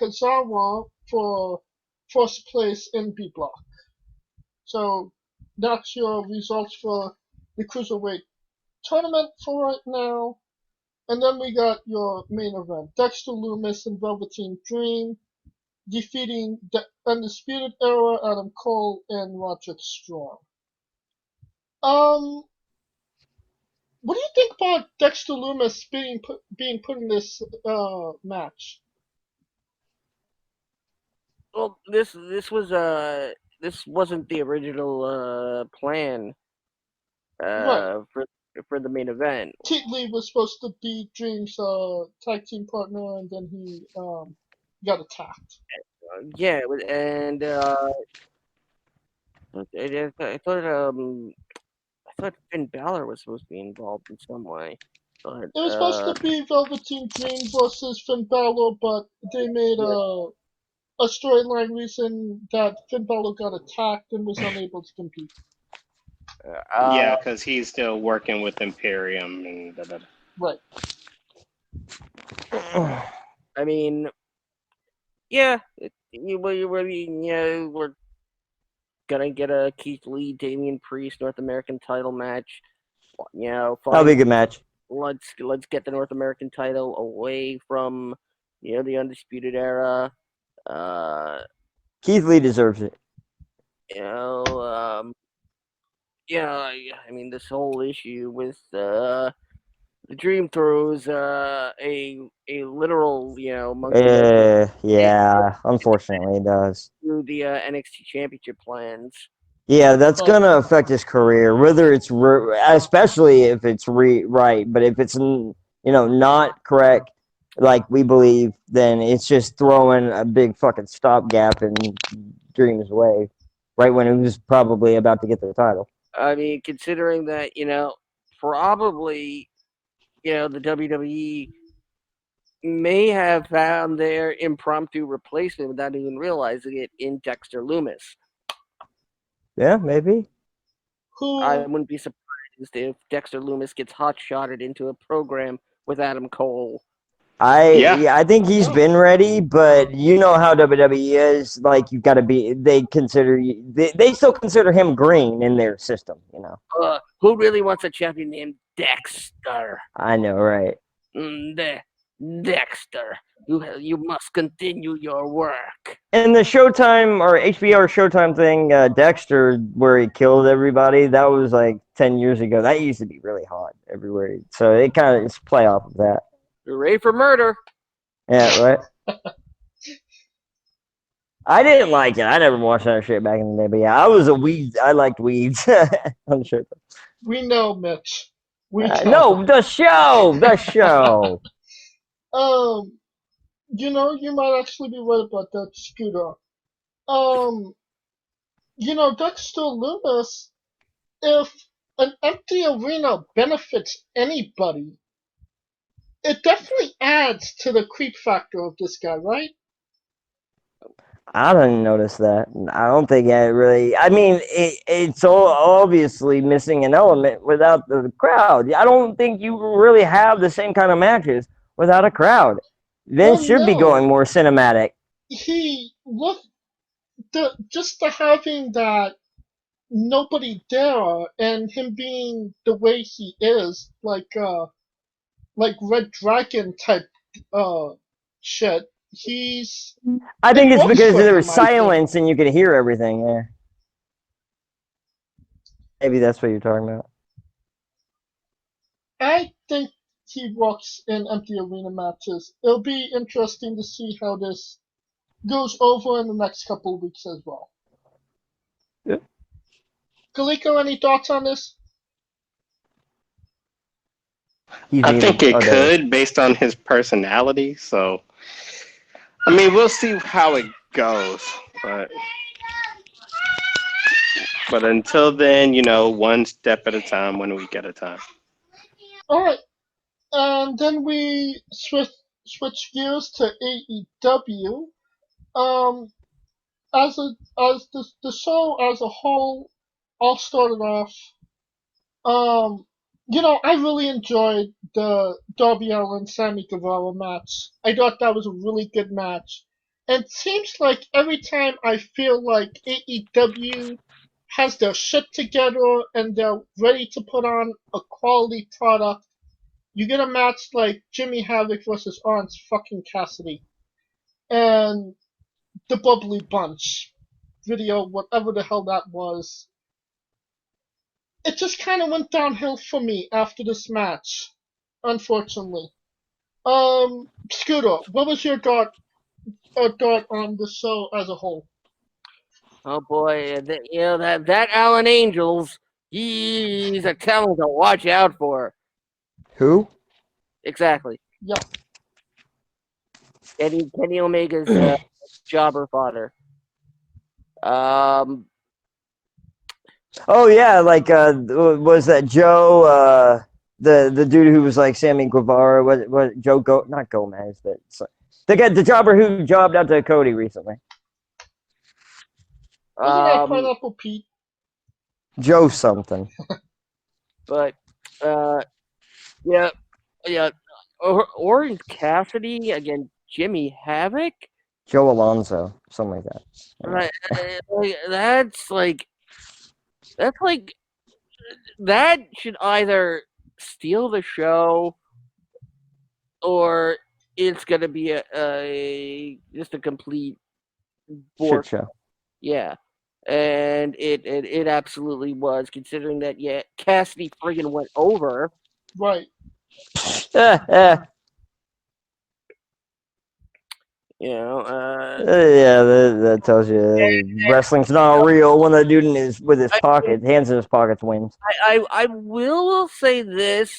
Kazawa for first place in B block. So that's your results for the Cruiserweight tournament for right now. And then we got your main event. Dexter Lumis and Velveteen Dream defeating the Undisputed Era, Adam Cole, and Roderick Strong. What do you think about Dexter Lumis being put in this match? Well, this wasn't the original plan Right. for the main event. Keith Lee was supposed to be Dream's tag team partner, and then he got attacked. Yeah, and I thought Finn Balor was supposed to be involved in some way. But It was supposed to be Velveteen Dream versus Finn Balor, but they made a storyline reason that Finn Balor got attacked and was unable to compete. Yeah, because he's still working with Imperium and da-da-da. Right. I mean, yeah, we're gonna get a Keith Lee, Damian Priest North American title match. That'll Fine. be a good match. Let's get the North American title away from the Undisputed Era. Keith Lee deserves it. I mean, this whole issue with the Dream throws a literal monkey. Yeah, unfortunately it does. Through the NXT Championship plans. Yeah, that's gonna affect his career, whether it's especially if it's right. But if it's not correct, like we believe, then it's just throwing a big fucking stopgap in Dream's way, right when he was probably about to get the title. I mean, considering that probably the WWE may have found their impromptu replacement without even realizing it in Dexter Lumis. Yeah, maybe. I wouldn't be surprised if Dexter Lumis gets hot-shotted into a program with Adam Cole. I think he's been ready, but you know how WWE is. Like, you've got to be. They still consider him green in their system. Who really wants a champion named Dexter? I know, right? Dexter, you must continue your work. And the Showtime or HBO or Showtime thing, Dexter, where he killed everybody, that was like 10 years ago. That used to be really hot everywhere. So it kind of is play off of that. Hooray for murder. Yeah, right. I didn't like it. I never watched that shit back in the day. But yeah, I was a weed. I liked weeds on the show. We know, Mitch. No, the show. The show. You might actually be right about that, Scooter. Dexter Lumis, if an empty arena benefits anybody, it definitely adds to the creep factor of this guy, right? I didn't notice that. I don't think it really. I mean, it's all obviously missing an element without the crowd. I don't think you really have the same kind of matches without a crowd. Vince should be going more cinematic. Just the having that nobody there and him being the way he is, like Red Dragon type shit. I think it's because there was silence and you could hear everything. Yeah. Maybe that's what you're talking about. I think he works in empty arena matches. It'll be interesting to see how this goes over in the next couple of weeks as well. Yeah. Kaliko, any thoughts on this? I think it could, based on his personality. So, I mean, we'll see how it goes. But until then, one step at a time, 1 week at a time. All right. And then we switch gears to AEW. As the show as a whole all started off, I really enjoyed the Darby Allin Sammy Guevara match. I thought that was a really good match. And it seems like every time I feel like AEW has their shit together and they're ready to put on a quality product, you get a match like Jimmy Havoc versus Orange fucking Cassidy. And the Bubbly Bunch video, whatever the hell that was. It just kind of went downhill for me after this match, unfortunately. Scooter, what was your thought on the show as a whole? Oh boy, that Alan Angels, he's a talent to watch out for. Who? Exactly. Yep. Kenny Omega's jobber fodder. Oh yeah, like was that Joe? The dude who was like Sammy Guevara? What Joe? Not Gomez, but the jobber who jobbed out to Cody recently. Wasn't that Um, Pineapple Pete? Joe something. but yeah, yeah. Orange Cassidy against Jimmy Havoc. Joe Alonzo, something like that. Right, that's like that should either steal the show or it's gonna be a just a complete Shit bork. show. Yeah, and it absolutely was. Considering that, yeah, Cassidy friggin' went over. Right. You know, Yeah, that tells you wrestling's not real when the dude with his hands in his pockets wins. I will say this.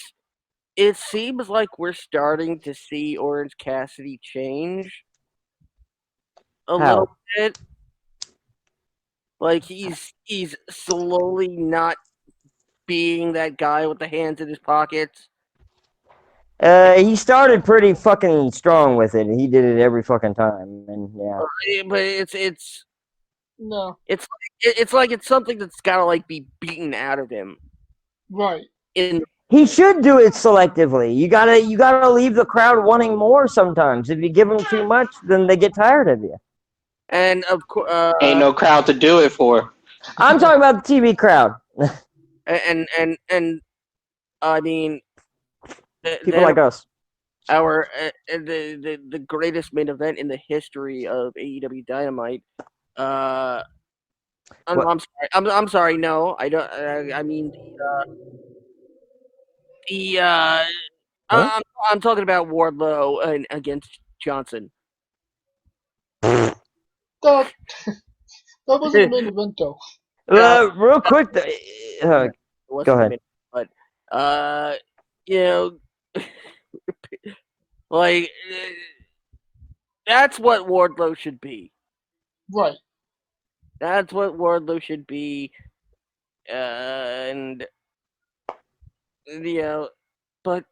It seems like we're starting to see Orange Cassidy change a How? little bit. Like he's slowly not being that guy with the hands in his pockets. He started pretty fucking strong with it. He did it every fucking time, and yeah. But it's No. it's like it's something that's gotta like be beaten out of him. Right. He should do it selectively. You gotta leave the crowd wanting more sometimes. If you give them too much, then they get tired of you. And of course, Ain't no crowd to do it for. I'm talking about the TV crowd. and I mean, People like us. our the greatest main event in the history of AEW Dynamite. I'm sorry. I'm sorry. No, I don't. I mean the Huh? I'm talking about Wardlow and against Johnson. That wasn't a main event though. Real quick, go ahead. But you know, like that's what Wardlow should be. Right. That's what Wardlow should be, and you know, but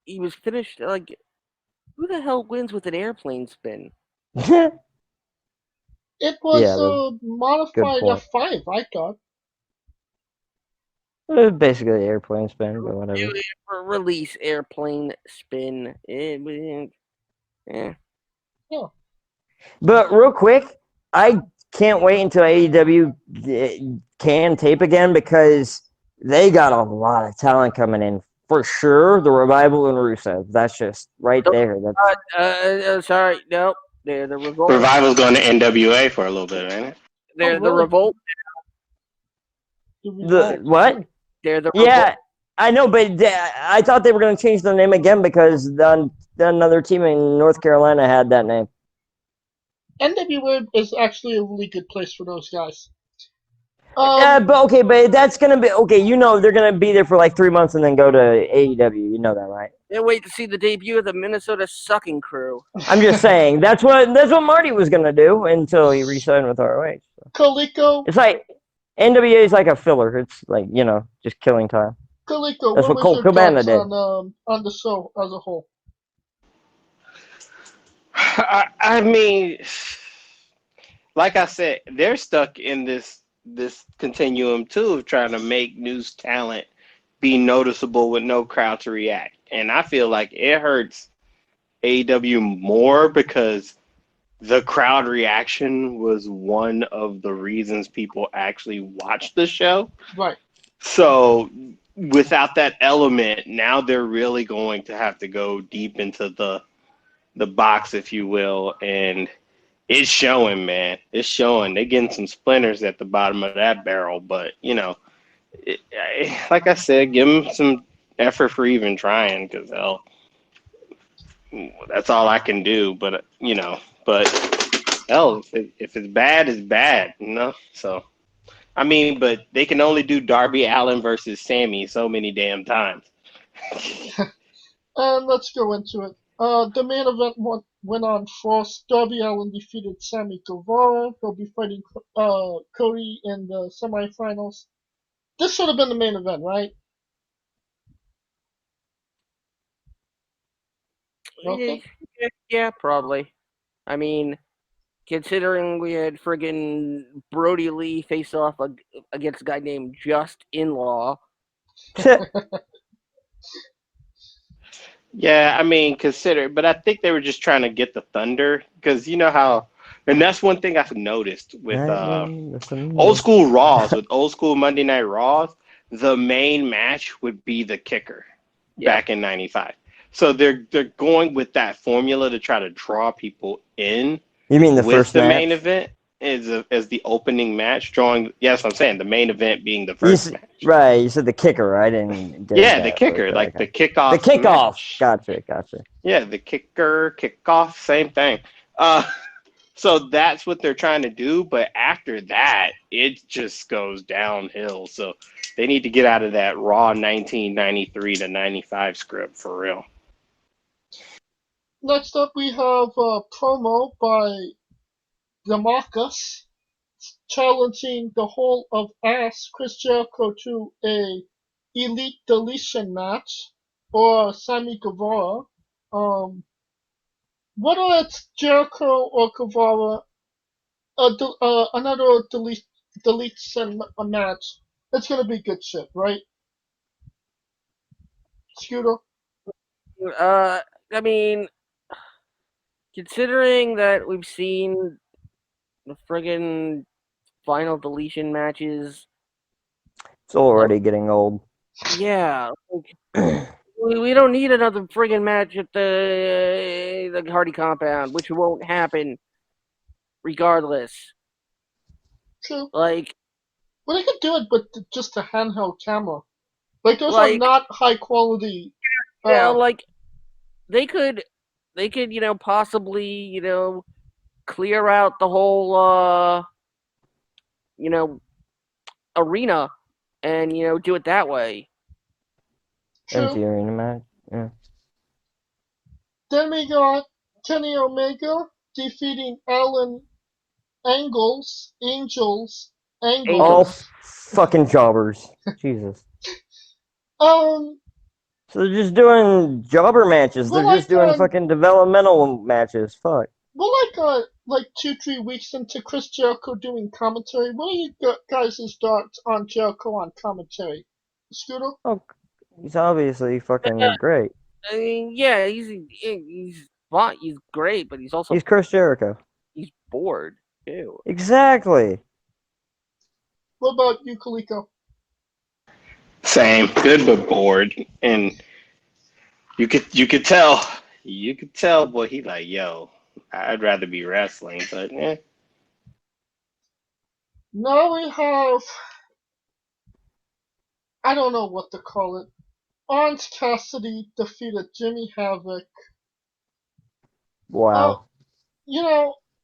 he was finished. Like, who the hell wins with an airplane spin? It was Yeah, a modified point. F5, I thought. Basically airplane spin, but whatever. Release airplane spin. Yeah. But real quick, I can't wait until AEW can tape again because they got a lot of talent coming in. For sure, the Revival and Rusev. That's just right there. That's... Sorry, no. They're the Revolt. Revival's going to NWA for a little bit, ain't it? They're the really? Revolt. The what? They're the Yeah, Revolt. I know, but I thought they were going to change their name again because another team in North Carolina had that name. NWA is actually a really good place for those guys. But that's gonna be okay. You know they're gonna be there for like 3 months and then go to AEW. You know that, right? They wait to see the debut of the Minnesota Sucking Crew. I'm just saying that's what Marty was gonna do until he re-signed with ROH. So. Kaliko. It's like NWA is like a filler. It's like just killing time. Kaliko. That's what what was Colt your Cabana thoughts did. on the show as a whole? I mean, like I said, they're stuck in this continuum too of trying to make new talent be noticeable with no crowd to react. And I feel like it hurts AEW more because the crowd reaction was one of the reasons people actually watched the show. Right. So without that element, now they're really going to have to go deep into the box, if you will, and it's showing, man. It's showing. They're getting some splinters at the bottom of that barrel, but like I said, give them some effort for even trying, because hell, that's all I can do. But hell, if it's bad, it's bad, So, I mean, but they can only do Darby Allin versus Sammy so many damn times. And let's go into it. The main event went on first. Darby Allin defeated Sammy Guevara. He'll be fighting Cody in the semifinals. This should have been the main event, right? Okay. Yeah, probably. I mean, considering we had friggin' Brody Lee face off against a guy named Just In-Law. Yeah, I mean, but I think they were just trying to get the thunder because you know how, and that's one thing I've noticed with old school Raws, with old school Monday Night Raws, the main match would be the kicker back in '95. So they're going with that formula to try to draw people in. You mean the with first the match? main event as the opening match, drawing. Yes, I'm saying the main event being the first match. Right, you said the kicker. I didn't. Yeah, the kicker, but, like okay. the kickoff. The kickoff. Match. Gotcha. Yeah, the kickoff, same thing. So that's what they're trying to do, but after that, it just goes downhill. So they need to get out of that Raw 1993 to 95 script for real. Next up, we have a promo by Demarcus challenging the whole of Ass Chris Jericho to a Elite Deletion match or Sammy Guevara. Whether it's Jericho or Guevara, another deletion match, it's gonna be good shit, right? Scooter? I mean, considering that we've seen the friggin' final deletion matches, it's already getting old. Yeah, we don't need another friggin' match at the Hardy compound, which won't happen regardless. True. Like, well, they could do it, but just a handheld camera. Like those are not high quality. Yeah, like they could, possibly, clear out the whole, arena, and do it that way. Empty arena match. Yeah. Then we got Kenny Omega defeating Alan Angels. All fucking jobbers. Jesus. So they're just doing jobber matches. They're just doing fucking developmental matches. Fuck. Well, like 2-3 weeks into Chris Jericho doing commentary, what are you guys' thoughts on Jericho on commentary? Scooter? Oh, he's obviously fucking great. I mean, yeah, he's fine. He's great, but he's Chris Jericho. He's bored too. Exactly. What about you, Kaliko? Same, good but bored, and you could tell, boy, he like, yo, I'd rather be wrestling, but yeah. Now we have, I don't know what to call it. Orange Cassidy defeated Jimmy Havoc. Wow.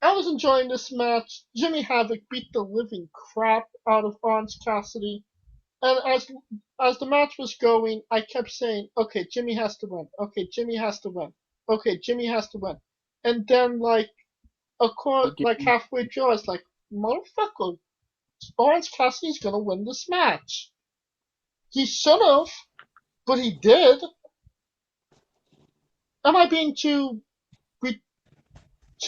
I was enjoying this match. Jimmy Havoc beat the living crap out of Orange Cassidy. And as the match was going, I kept saying, okay, Jimmy has to win. Okay, Jimmy has to win. Okay, Jimmy has to win. And then, like halfway through, I was like, motherfucker, Orange Cassidy's gonna win this match. He should have, but he did. Am I being too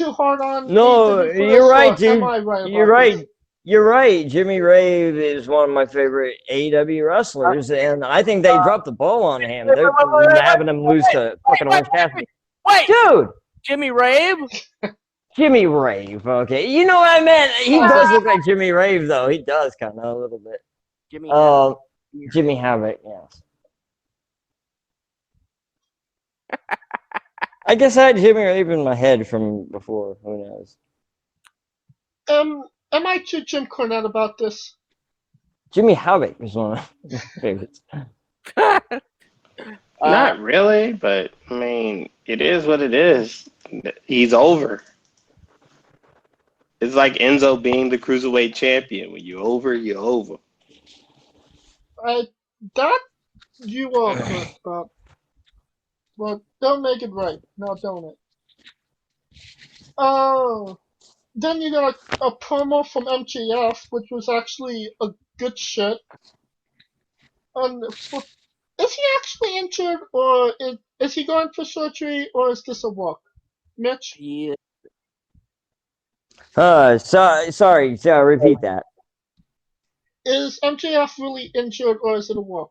hard on? No, you're right, dude. Am I right? You're right. This? You're right. Jimmy Rave is one of my favorite AEW wrestlers, and I think they dropped the ball on him. They're having him lose to fucking Orange Cassidy. Wait, dude. Jimmy Rave. Jimmy Rave. Okay, you know what I meant. He does look like Jimmy Rave, though. He does kind of a little bit. Jimmy Havoc. Yes. I guess I had Jimmy Rave in my head from before. Who knows? Am I too Jim Cornette about this? Jimmy Havoc is one of my favorites. Not really, but I mean, it is what it is. He's over. It's like Enzo being the cruiserweight champion. When you're over, you're over. That you are correct about. But don't make it right. Now don't it? Oh. Then you got a promo from MJF, which was actually a good shit. And is he actually injured, or is he going for surgery, or is this a walk? Mitch? Yeah. Sorry, repeat that. Is MJF really injured, or is it a walk?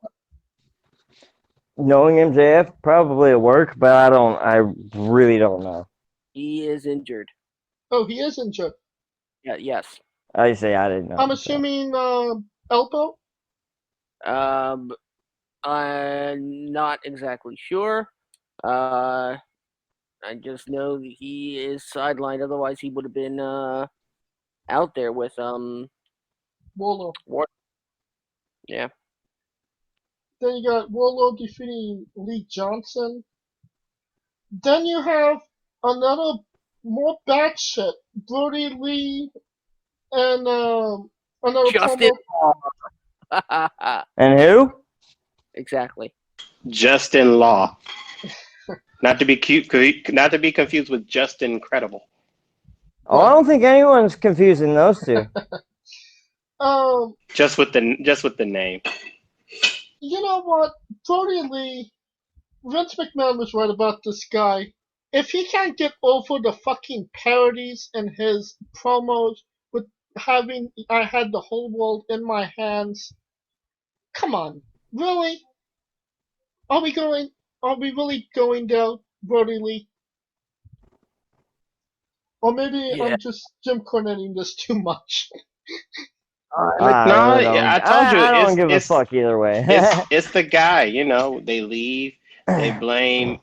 Knowing MJF, probably at work, but I really don't know. He is injured. Oh, he is injured. Yeah, yes. I say I didn't know. I'm assuming elbow? I'm not exactly sure. I just know that he is sidelined. Otherwise, he would have been out there with Wolo. Yeah. Then you got Wolo defeating Lee Johnson. Then you have another more bad shit. Brody Lee and another Justin. promo. And who? Exactly. Justin Law. Not to be confused with Justin Credible. Oh, I don't think anyone's confusing those two. Just with the name. You know what? Brody Lee, Vince McMahon was right about this guy. If he can't get over the fucking parodies in his promos with having I had the whole world in my hands, come on, really? Are we really going down, Brody Lee? Or maybe I'm just Jim Cornetting this too much. I told you. I don't give a fuck either way. it's the guy. You know, they leave. They blame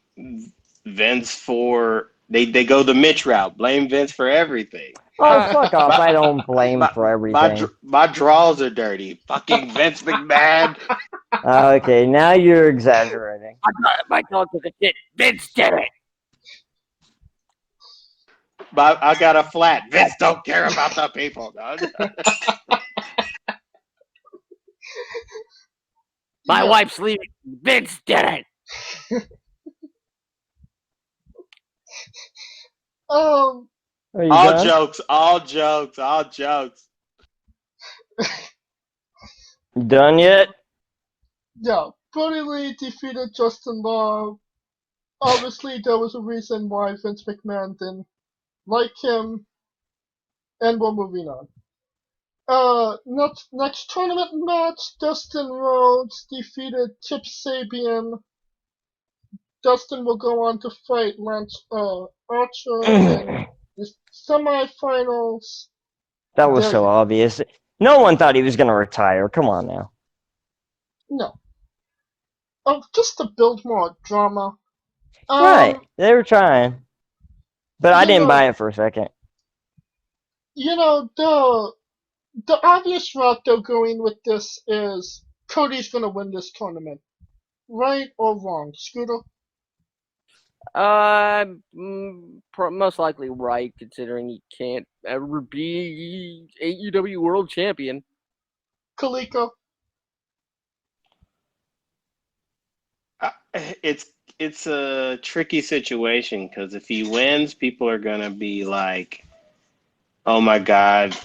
Vince for. They go the Mitch route. Blame Vince for everything. Oh, fuck off. I don't blame for everything. My draws are dirty. Fucking Vince McMahon. Okay, now you're exaggerating. My dog took a shit. Vince did it. But I got a flat. Vince don't care about the people. My wife's leaving. Vince did it. All jokes. Done yet? Yeah, Brody Lee defeated Justin Law. Obviously, there was a reason why Vince McMahon didn't like him, and we're moving on. Next tournament match, Dustin Rhodes defeated Chip Sabian. Dustin will go on to fight Lance Archer in the semifinals. That was so obvious. No one thought he was going to retire. Come on now. No. Just to build more drama. Right. They were trying. But I didn't buy it for a second. You know, the obvious route they're going with this is Cody's going to win this tournament. Right or wrong? Scooter? Most likely right, considering he can't ever be AEW World Champion. Kaliko? It's a tricky situation because if he wins, people are gonna be like, "Oh my God,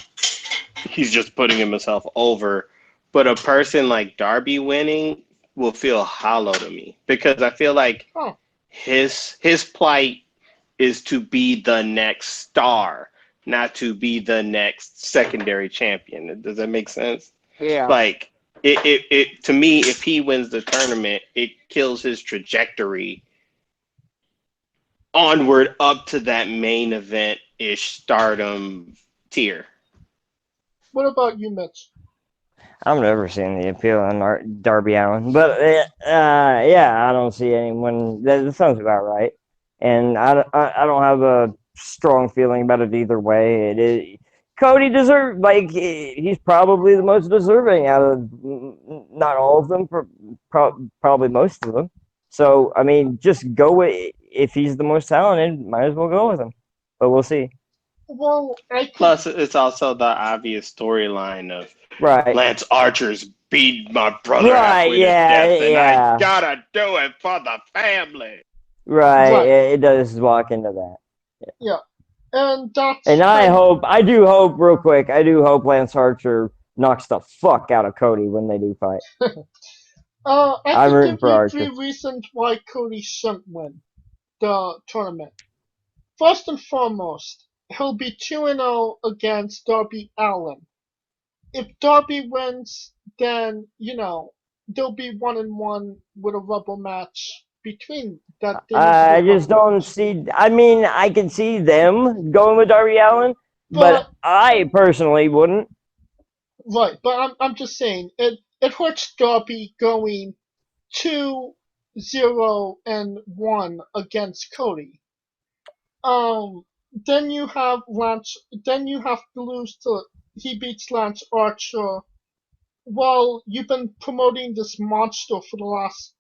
he's just putting himself over." But a person like Darby winning will feel hollow to me because I feel like his plight is to be the next star, not to be the next secondary champion. Does that make sense? Yeah. Like it to me, if he wins the tournament, it kills his trajectory onward up to that main event-ish stardom tier. What about you, Mitch? I've never seen the appeal on Darby Allin, but yeah, I don't see anyone. That sounds about right, and I don't have a strong feeling about it either way. It is Cody deserves, like, he's probably the most deserving out of not all of them, probably most of them. So I mean, just go with, if he's the most talented, might as well go with him. But we'll see. Well, plus it's also the obvious storyline of right. Lance Archer's beat my brother halfway to death, and I gotta do it for the family. Right. Right. It does walk into that. Yeah. And that's And I kind do hope, real quick, I do hope Lance Archer knocks the fuck out of Cody when they do fight. I I'm can rooting give for you Archer. 3 reasons why Cody shouldn't win the tournament. First and foremost, he'll be 2-0 against Darby Allin. If Darby wins, then, there'll be 1-1 with a rubber match between that. There needs to be a I rubber just don't match. see. I mean, I can see them going with Darby Allin, but But, I personally wouldn't. right, but I'm just saying, it hurts Darby going 2-0-1 against Cody. Then you have Lance. Then you have to lose to he beats Lance Archer. Well, you've been promoting this monster for the last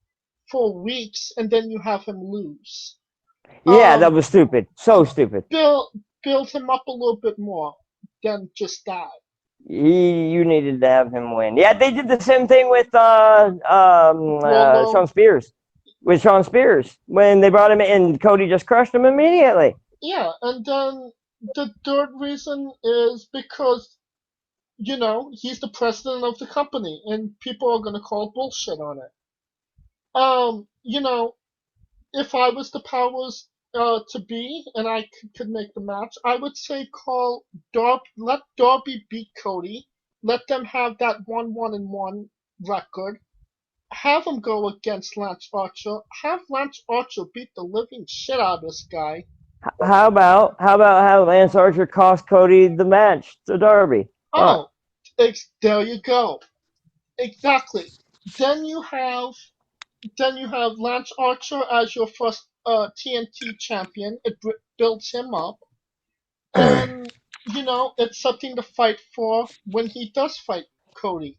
4 weeks, and then you have him lose. Yeah, that Um, was stupid. So stupid. build him up a little bit more than just that. You needed to have him win. Yeah, they did the same thing with Warlow, Sean Spears. With Sean Spears when they brought him in, Cody just crushed him immediately. yeah, and then the third reason is because he's the president of the company, and people are gonna call bullshit on it. Um, you know, if I was the powers to be and I could make the match, I would say let Darby beat Cody, let them have that 1-1-1 record, have him go against Lance Archer, have Lance Archer beat the living shit out of this guy. How about how Lance Archer cost Cody the match to Darby? Fuck. Oh, there you go. Exactly. Then you have Lance Archer as your first TNT champion. It builds him up, and it's something to fight for when he does fight Cody.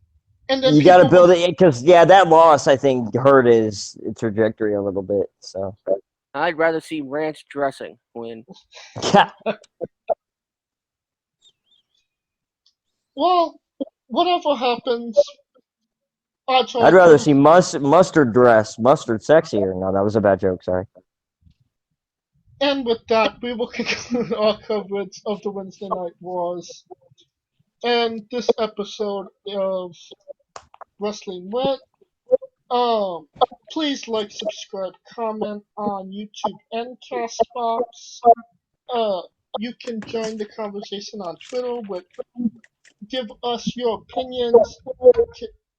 And then You got to people build will, it because that loss I think hurt his trajectory a little bit. So I'd rather see ranch dressing win. well, whatever happens, Archer I'd rather can. see mustard sexier. No, that was a bad joke. Sorry. And with that, we will conclude our coverage of the Wednesday Night Wars and this episode of Wrestling Wit. Um, Please like, subscribe, comment on YouTube and Castbox. You can join the conversation on Twitter with give us your opinions,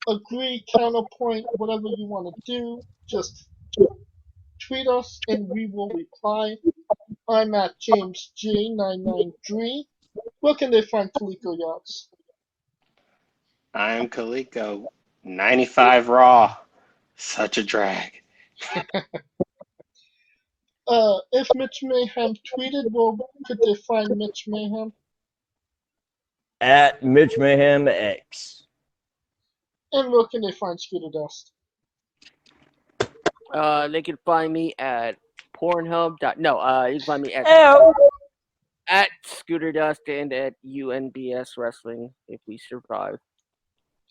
agree, counterpoint, whatever you want to do. Just tweet us and we will reply. I'm at JamesJ993. Where can they find Kaliko Yachts? I'm Kaliko. 95 Raw. Such a drag. If Mitch Mayhem tweeted, well, could they find Mitch Mayhem? At Mitch Mayhem X. And where can they find Scooter Dust? They can find me at Pornhub. You can find me at Scooter Dust and at UNBS Wrestling if we survive.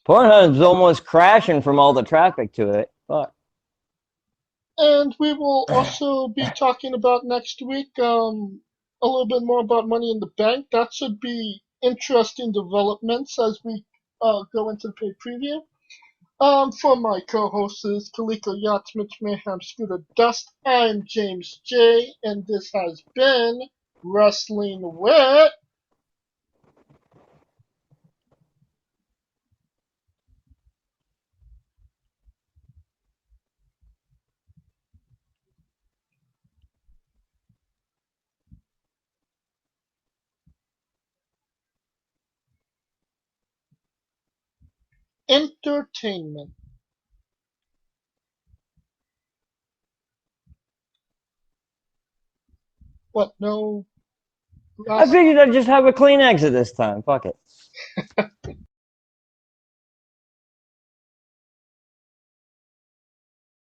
Pornhub's almost crashing from all the traffic to it. Fuck. And we will also be talking about next week a little bit more about Money in the Bank. That should be interesting developments as we go into the pay preview. For my co-hosts, Kaliko Yachts, Mitch Mayhem, Scooter Dust, I'm James J, and this has been Wrestling Wit. Entertainment. What? No. I figured I'd just have a clean exit this time. Fuck it.